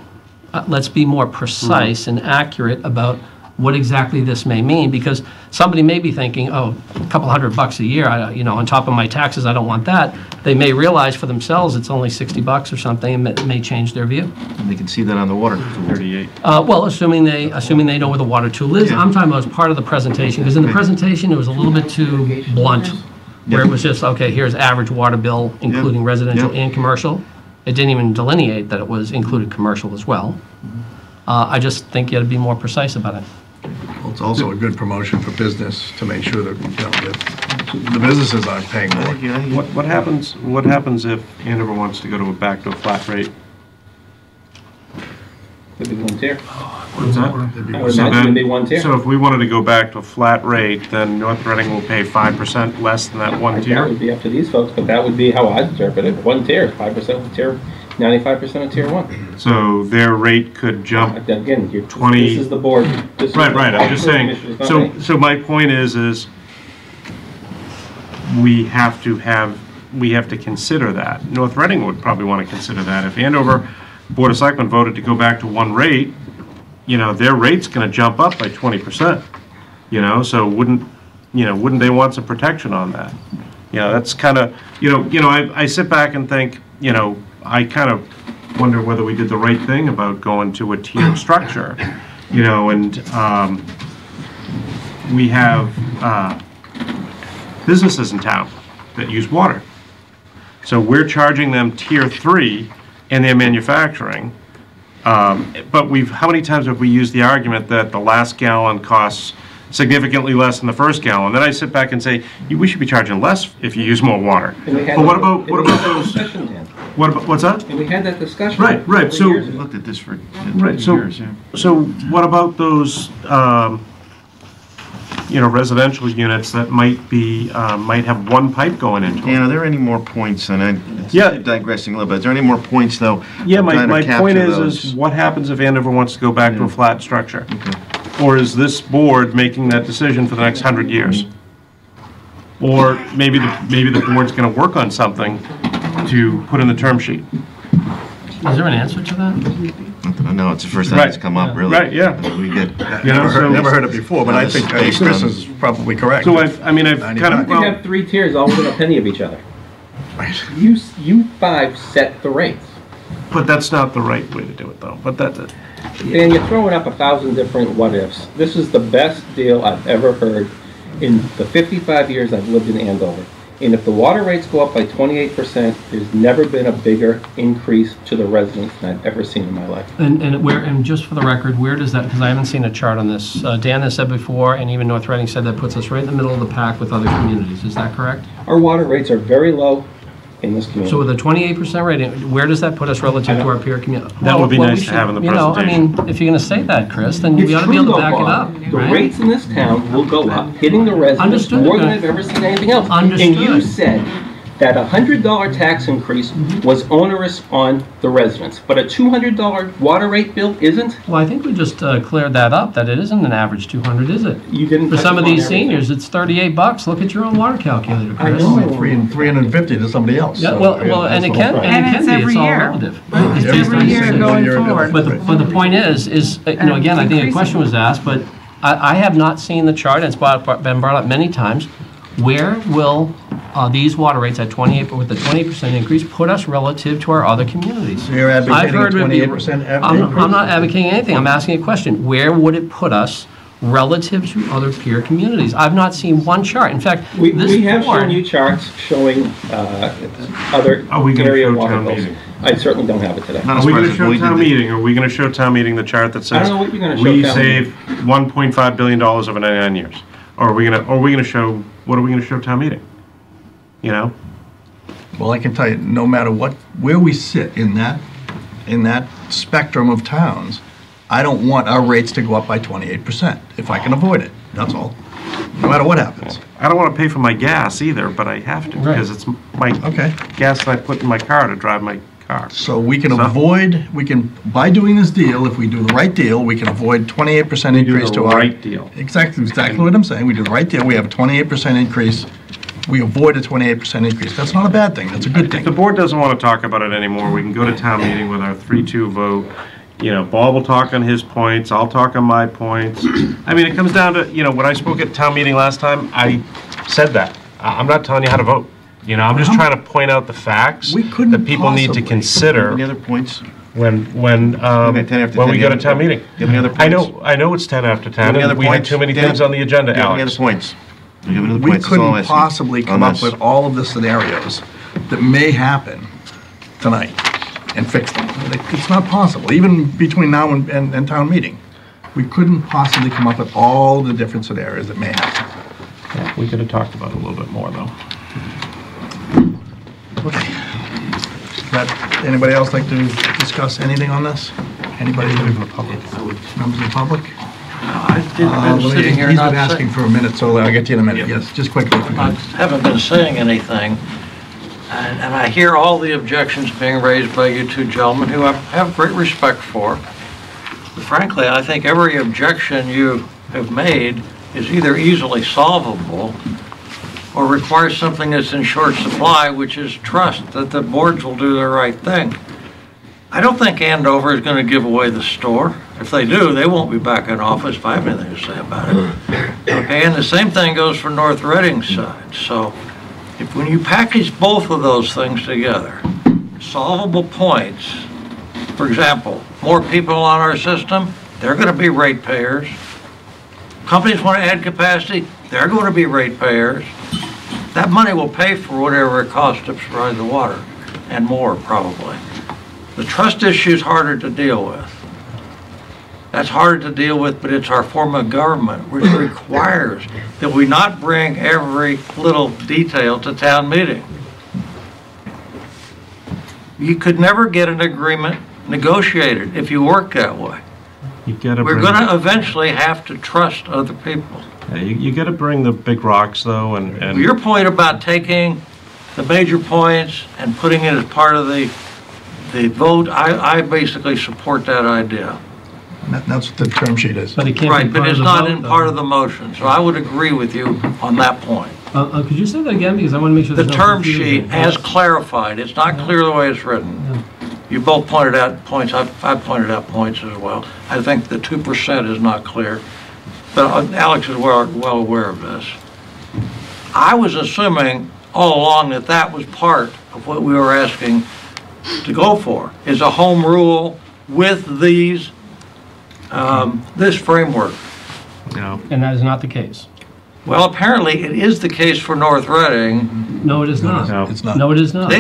Let's be more precise and accurate about what exactly this may mean, because somebody may be thinking, oh, a couple $100 a year, on top of my taxes, I don't want that. They may realize for themselves it's only $60 or something, and it may change their view. And they can see that on the water. 38. Well, assuming they know where the water tool is. I'm talking about as part of the presentation, because in the presentation it was a little bit too blunt, where it was just, okay, here's average water bill, including residential and commercial. It didn't even delineate that it was included commercial as well. I just think you got to be more precise about it. Well, it's also a good promotion for business to make sure that the businesses aren't paying more. What happens if Andover wants to go back to a flat rate? Could be one tier. What's that? I would imagine it'd be one tier. So if we wanted to go back to a flat rate, then North Reading will pay 5% less than that one tier? That would be up to these folks, but that would be how I interpret it. One tier, 5% of tier, 95% of tier 1. So their rate could jump. Again, 20. This is the board. Right. I'm just saying. So my point is we have to consider that. North Reading would probably want to consider that. If Andover Board of Selectmen voted to go back to one rate, their rate's going to jump up by 20%. So wouldn't they want some protection on that? That's kind of, I sit back and think, I kind of wonder whether we did the right thing about going to a tiered structure, and we have businesses in town that use water. So we're charging them tier 3 in their manufacturing. But how many times have we used the argument that the last gallon costs significantly less than the first gallon, then I sit back and say, we should be charging less if you use more water. And we had But what that- about and we had that those, discussion, Dan. what's that? And we had that discussion. Right, right, three so- years ago. Looked at this for Right, so, years, yeah. so what about those, residential units that might be, might have one pipe going into them? Dan, are there any more points, and Yeah. I'm digressing a little bit, is there any more points, though? Yeah, I'm trying to my point capture is those. what happens if Andover wants to go back to a flat structure? Okay. Or is this board making that decision for the next 100 years? Or maybe the board's gonna work on something to put in the term sheet. Is there an answer to that? Not that I know, it's the first time Right. it's come up, really. Right, yeah. We get, You know, so- Never heard it before, but I think Based Chris on- is probably correct. So I've kind of, 95. You can have 3 tiers all within a penny of each other. You 5 set the rates. but that's not the right way to do it, though. But that's it. And you're throwing up 1,000 different what-ifs. This is the best deal I've ever heard in the 55 years I've lived in Andover. And if the water rates go up by 28%, there's never been a bigger increase to the residents than I've ever seen in my life. And just for the record, where does that, because I haven't seen a chart on this, Dan has said before, and even North Reading said that puts us right in the middle of the pack with other communities, is that correct? Our water rates are very low in this community. So with a 28% rating, where does that put us relative to our peer community? That would be Well, nice we to should- have in the You know, I mean, presentation. if you're gonna say that, Chris, then It's we ought to be true able to though, back it Bob. up, The right? rates in this town will go up, hitting the residents Understood. more than I've ever seen anything else. Understood. And you said that a $100 tax increase was onerous on the residents, but a $200 water rate bill isn't? Well, I think we just cleared that up, that it isn't an average 200, is it? You didn't. For touch some of upon these everything. seniors, it's $38. Look at your own water calculator, I Chris. know. Only 350 to somebody else. Yeah, so, well, yeah, and it that's can, the whole And and it's it can be, every it's all year. relative. It's It's every based year on- going year ago. forward. But the point is, you know, again, I think a question was asked, but I have not seen the chart, and it's been brought up many times. Where will these water rates at 28, with the 20% increase, put us relative to our other communities? So you're I've advocating heard a it be- 28% I'm increase? not advocating anything, I'm asking a question. Where would it put us relative to other peer communities? I've not seen one chart. In fact, We this have shown board, you charts showing other Are we gonna area show water town bills. meeting? I certainly don't have it today. Not Are as we far gonna as show we town did. meeting, or are we gonna show town meeting the chart that I says don't know what you're gonna show we town save $1.5 billion over 99 years? Or are we gonna show, what are we gonna show town meeting? You know? Well, I can tell you, no matter what, where we sit in that spectrum of towns, I don't want our rates to go up by 28%, if I can avoid it, that's all. No matter what happens. I don't wanna pay for my gas either, but I have to, Right. because it's my Okay. gas that I put in my car to drive my car. So we can So- avoid, by doing this deal, if we do the right deal, we can avoid 28% increase to our... right deal. Exactly what I'm saying. We do the right deal, we have a 28% increase, we avoid a 28% increase. That's not a bad thing, that's a good If the thing. board doesn't want to talk about it anymore, we can go to town meeting with our 3-2 vote. You know, Bob will talk on his points, I'll talk on my points. I mean, it comes down to, you know, when I spoke at town meeting last time, I said that. I'm not telling you how to vote. You know, I'm just trying to point out the facts We couldn't that people need to possibly. consider Any other points? when Okay, 10 after when 10, we go to town meeting. Do you have any other points? I know it's 10 after 10, Any other and we had points? too many Dan? things on the agenda, Do you have any other Alex. points? Do you have any other We points? That's all I'm couldn't asking possibly on come up this. with all of the scenarios that may happen tonight and fix them. It's not possible, even between now and town meeting. We couldn't possibly come up with all the different scenarios that may happen. Yeah, we could have talked about it a little bit more, though. Okay. Anybody else like to discuss anything on this? Anybody from the public? Members of the public? I've been sitting here He's not been asking saying, for a minute, so I'll get to you in a minute. Yes, just quickly. if you I could. haven't been saying anything, and I hear all the objections being raised by you two gentlemen, who I have great respect for. But frankly, I think every objection you have made is either easily solvable or requires something that's in short supply, which is trust that the boards will do the right thing. I don't think Andover is going to give away the store. If they do, they won't be back in office if I have anything to say about it. Okay, and the same thing goes for North Reading's side. So when you package both of those things together, solvable points, for example, more people on our system, they're going to be ratepayers. Companies want to add capacity, they're going to be ratepayers. That money will pay for whatever it costs to provide the water, and more probably. The trust issue is harder to deal with. That's hard to deal with, but it's our form of government, which requires that we not bring every little detail to town meeting. You could never get an agreement negotiated if you work that way. You gotta We're bring, going to eventually have to trust other people. yeah, you gotta bring the big rocks though, and Your point about taking the major points and putting it as part of the vote, I basically support that idea. That's what the term sheet is. But it can't Right, be but part of it's the not vote, in though. part of the motion, so I would agree with you on that point. Could you say that again, because I want to make sure The there's no term confusion. sheet, as clarified, it's not clear the way it's written. You both pointed out points, I've pointed out points as well. I think the 2% is not clear, but Alex is well aware of this. I was assuming all along that that was part of what we were asking to go for, is a home rule with these, this framework. no. And that is not the case. Well, apparently it is the case for North Reading. No, it is not. No. It's not. No, it is not.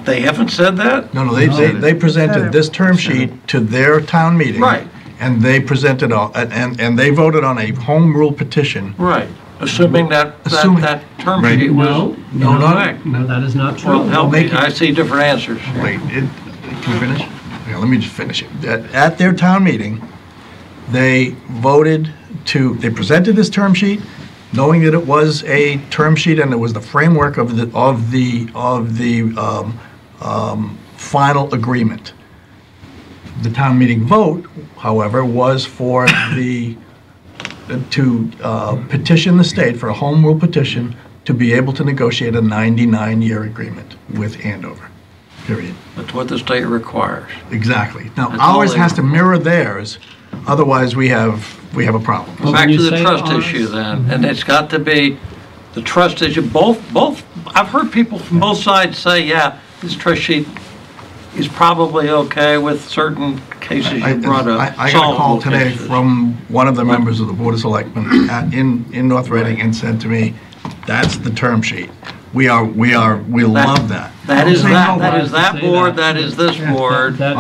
They haven't said that? No, they presented this term sheet to their town meeting. Right. And they presented, and they voted on a home rule petition. Right, assuming that Assuming- that term Right. sheet was No, not- correct. No, that is not true. Well, help me, Make it- I see different answers. Wait, can we finish? Yeah, let me just finish it. At their town meeting, they they presented this term sheet, knowing that it was a term sheet and it was the framework of the final agreement. The town meeting vote, however, was for to petition the state for a home rule petition to be able to negotiate a 99-year agreement with Andover, period. That's what the state requires. Exactly. Now, That's all ours they- has to mirror theirs, otherwise we have a problem. Well, Back when to you the say trust ours- issue then, and it's got to be the trust issue. Both, I've heard people from both sides say, yeah, this trust sheet is probably okay with certain cases you brought up. I got a call solvable today cases. from one of the members of the Board of Selectmen in North Reading and said to me, that's the term sheet. We love that. That is Say that, no, that but- is that Say board, that. that is this board. All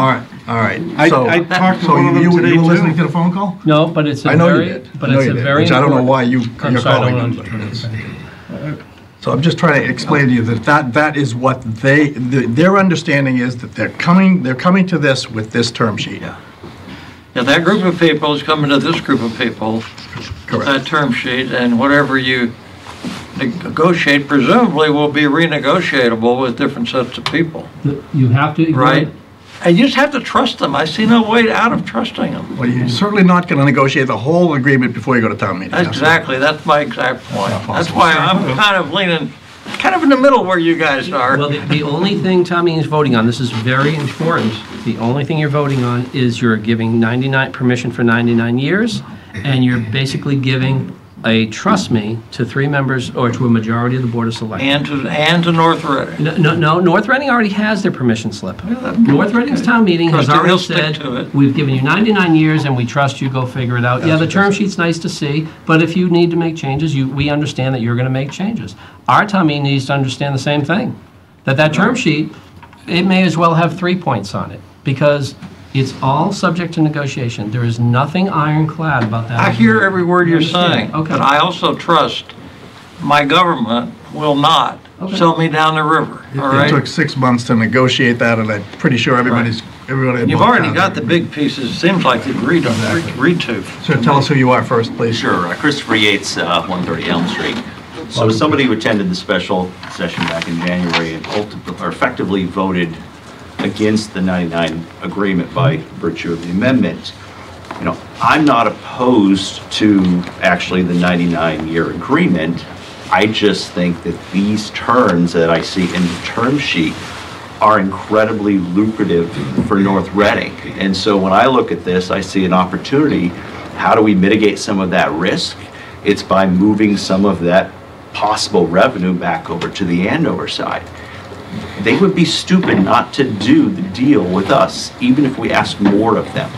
right. I So, talked to so one of them you today were listening to too. the phone call? No, but it's a I know you very, did. but I know it's you a did, very which I don't know why important- you're I'm sorry, I calling don't them, want but to it's- interrupt. So I'm just trying to explain to you that is what their understanding is, that they're coming to this with this term sheet. Yeah. Yeah, that group of people is coming to this group of people, Correct. that term sheet, and whatever you negotiate presumably will be renegotiable with different sets of people, You have to. right? And you just have to trust them. I see no way out of trusting them. Well, you're certainly not going to negotiate the whole agreement before you go to town meeting. Exactly, that's my exact point. Not That's possible. why I'm kind of leaning, kind of in the middle where you guys are. Well, the only thing Tommy is voting on, this is very important, the only thing you're voting on is you're giving permission for 99 years, and you're basically giving a trust me to 3 members or to a majority of the Board of Selectmen. And to North Reading. No, North Reading already has their permission slip. North Reading's town meeting has Trust you, already they'll stick said, to it. we've given you 99 years and we trust you, go figure it out. Yeah, the term sheet's nice to see, but if you need to make changes, we understand that you're going to make changes. Our town meeting needs to understand the same thing, that term sheet, it may as well have 3 points on it, because it's all subject to negotiation. There is nothing ironclad about that. I hear every word you're Understand. saying, Okay. but I also trust my government will not Okay. sell me down the river, all It right? took 6 months to negotiate that, and I'm pretty sure everybody. And you've already got the big pieces, seems like they've agreed to. So tell us who you are first, please. Sure, Christopher Yates, 130 Elm Street. So as somebody who attended the special session back in January and effectively voted against the 99 agreement by virtue of the amendment, I'm not opposed to actually the 99-year agreement. I just think that these terms that I see in the term sheet are incredibly lucrative for North Reading. And so when I look at this, I see an opportunity. How do we mitigate some of that risk? It's by moving some of that possible revenue back over to the Andover side. They would be stupid not to do the deal with us, even if we ask more of them.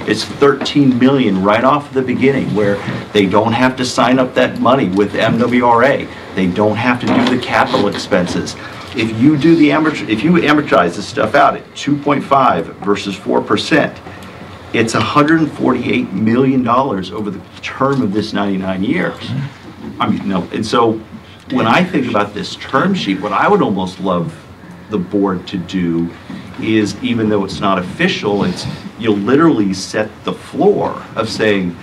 It's $13 million right off the beginning, where they don't have to sign up that money with MWRA. They don't have to do the capital expenses. If you amortize this stuff out at 2.5 versus 4%, It's $148 million over the term of this 99 years. I mean, no, and so when I think about this term sheet, what I would almost love the board to do is, even though it's not official, it's, you'll literally set the floor of saying,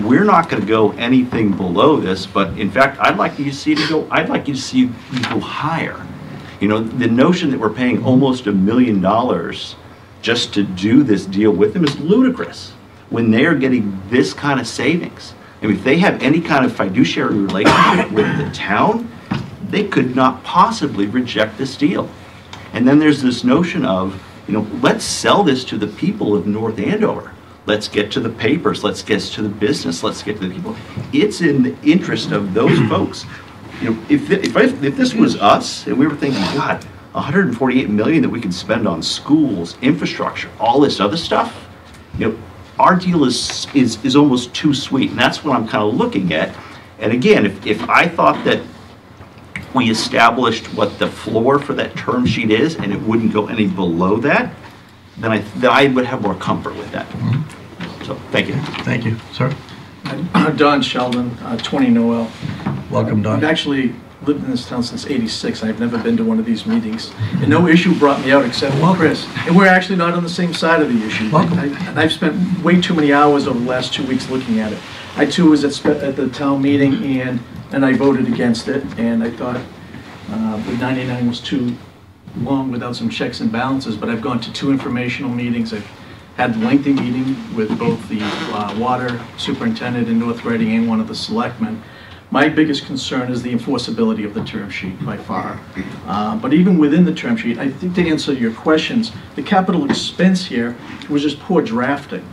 we're not going to go anything below this, but in fact, I'd like you to see you go higher. You know, the notion that we're paying almost $1 million just to do this deal with them is ludicrous when they are getting this kind of savings. I mean, if they have any kind of fiduciary relationship with the town, they could not possibly reject this deal. And then there's this notion of, you know, let's sell this to the people of North Andover. Let's get to the papers, let's get to the business, let's get to the people. It's in the interest of those folks. You know, if this was us and we were thinking, God, 148 million that we could spend on schools, infrastructure, all this other stuff, you know, our deal is almost too sweet, and that's what I'm kind of looking at. And again, if I thought that we established what the floor for that term sheet is and it wouldn't go any below that, then I would have more comfort with that. So, thank you. Thank you, sir. Don Sheldon, 20 Noel. Welcome, Don. I've actually lived in this town since '86. I've never been to one of these meetings. And no issue brought me out except Chris. And we're actually not on the same side of the issue. And I've spent way too many hours over the last 2 weeks looking at it. I too was at the town meeting and I voted against it. And I thought the 99 was too long without some checks and balances. But I've gone to 2 informational meetings. I've had a lengthy meeting with both the water superintendent in North Reading and one of the selectmen. My biggest concern is the enforceability of the term sheet by far. But even within the term sheet, I think to answer your questions, the capital expense here was just poor drafting.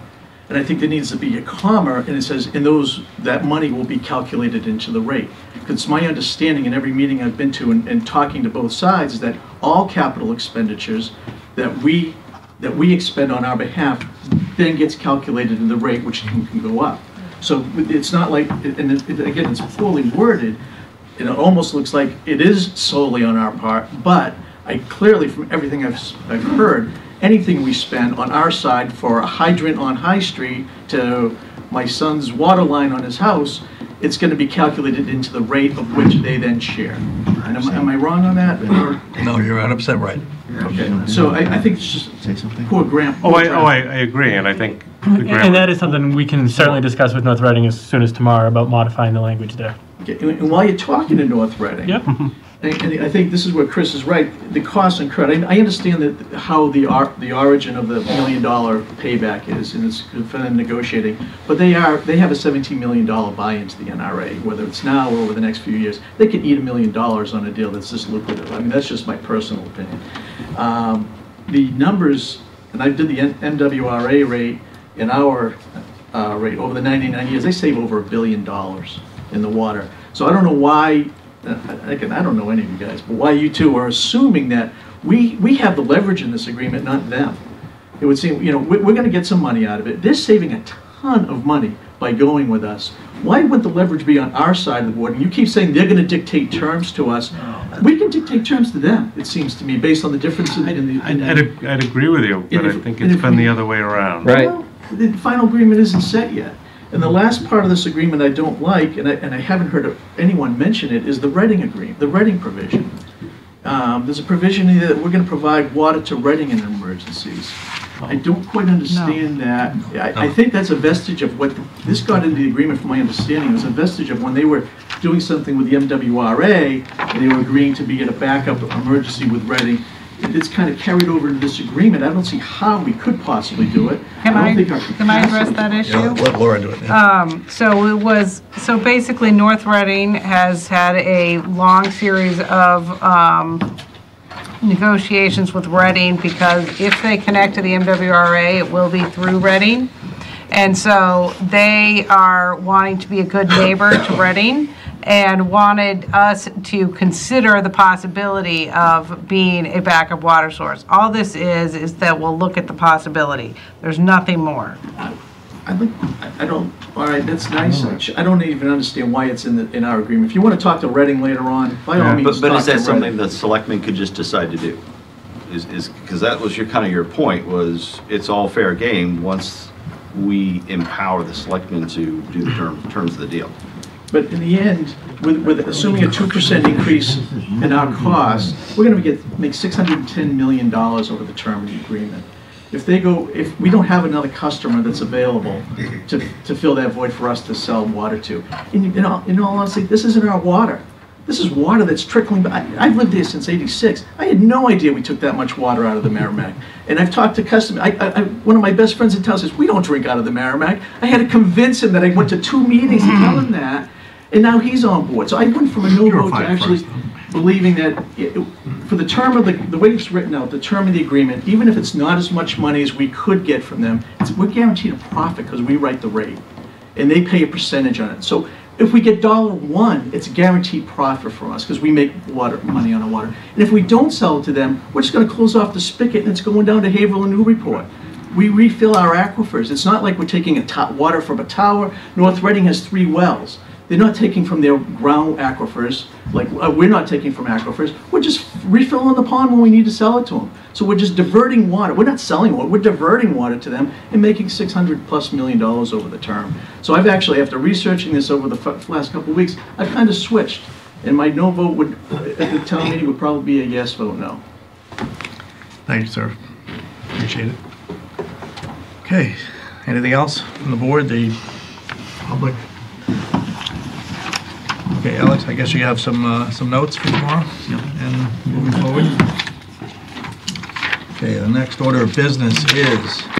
And I think there needs to be a comma, and it says, that money will be calculated into the rate. Because it's my understanding in every meeting I've been to and talking to both sides is that all capital expenditures that we expend on our behalf then gets calculated in the rate, which can go up. So it's not like, and again, it's poorly worded, and it almost looks like it is solely on our part, but I clearly, from everything I've heard, anything we spend on our side for a hydrant on High Street to my son's water line on his house, it's going to be calculated into the rate of which they then share. And am I wrong on that? No, you're 100% right. Okay, so I think it's just poor grammar. I agree, and I think and that is something we can certainly discuss with North Reading as soon as tomorrow about modifying the language there. Okay, and while you're talking to North Reading, yep. And I think this is where Chris is right. The cost and credit. I understand that how the origin of the $1 million payback is, and it's for them negotiating. But they have a $17 million buy-in to the NRA, whether it's now or over the next few years. They could eat $1 million on a deal that's this lucrative. I mean, that's just my personal opinion. The numbers, and I did the MWRA rate in our rate over the 99 years. They save over $1 billion in the water. So I don't know why. Again, I don't know any of you guys, but why you two are assuming that we have the leverage in this agreement, not them. It would seem, you know, we're going to get some money out of it. They're saving a ton of money by going with us. Why would the leverage be on our side of the board? And you keep saying they're going to dictate terms to us. We can dictate terms to them, it seems to me, based on the difference in the... I'd agree with you, but I think it's been the other way around. Right. Well, the final agreement isn't set yet. And the last part of this agreement I don't like, and I haven't heard of anyone mention it, is the Reading agreement, the Reading provision. There's a provision here that we're going to provide water to Reading in emergencies. I don't quite understand that. I think that's a vestige of what this got into the agreement, from my understanding. It was a vestige of when they were doing something with the MWRA, and they were agreeing to be in a backup emergency with Reading. It's kind of carried over into this agreement. I don't see how we could possibly do it. Can I address that issue? Yeah, let Laura do it. Yeah. So basically North Reading has had a long series of negotiations with Reading, because if they connect to the MWRA, it will be through Reading. And so they are wanting to be a good neighbor to Reading, and wanted us to consider the possibility of being a backup water source. All this is that we'll look at the possibility. There's nothing more. All right, that's nice. I don't even understand why it's in our agreement. If you want to talk to Reading later on, by all means, But talk is that to something Reading. that selectmen could just decide to do? Is because that was kind of your point, was it's all fair game once we empower the selectmen to do the terms of the deal. But in the end, with assuming a 2% increase in our costs, we're going to make $610 million over the term of the agreement. If we don't have another customer that's available to fill that void for us to sell water to, in all honesty, this isn't our water. This is water that's trickling. I've lived there since '86. I had no idea we took that much water out of the Merrimack. And I've talked to customers. One of my best friends in town says, we don't drink out of the Merrimack. I had to convince him that I went to 2 meetings to tell him that. And now he's on board. So I went from a no vote to actually believing that for the term of the way it's written out, the term of the agreement, even if it's not as much money as we could get from them, we're guaranteed a profit because we write the rate. And they pay a percentage on it. So if we get $1, it's a guaranteed profit for us because we make money on the water. And if we don't sell it to them, we're just going to close off the spigot and it's going down to Haverhill and Newburyport. We refill our aquifers. It's not like we're taking water from a tower. North Reading has 3 wells. They're not taking from their ground aquifers, like we're not taking from aquifers. We're just refilling the pond when we need to sell it to them. So we're just diverting water. We're not selling water. We're diverting water to them and making $600+ million over the term. So I've actually, after researching this over the last couple of weeks, I've kind of switched. And my no vote at the town meeting would probably be a yes vote no. Thank you, sir. Appreciate it. Okay, anything else from the board, the public? Okay, Alex, I guess you have some notes for tomorrow and moving forward. Okay, the next order of business is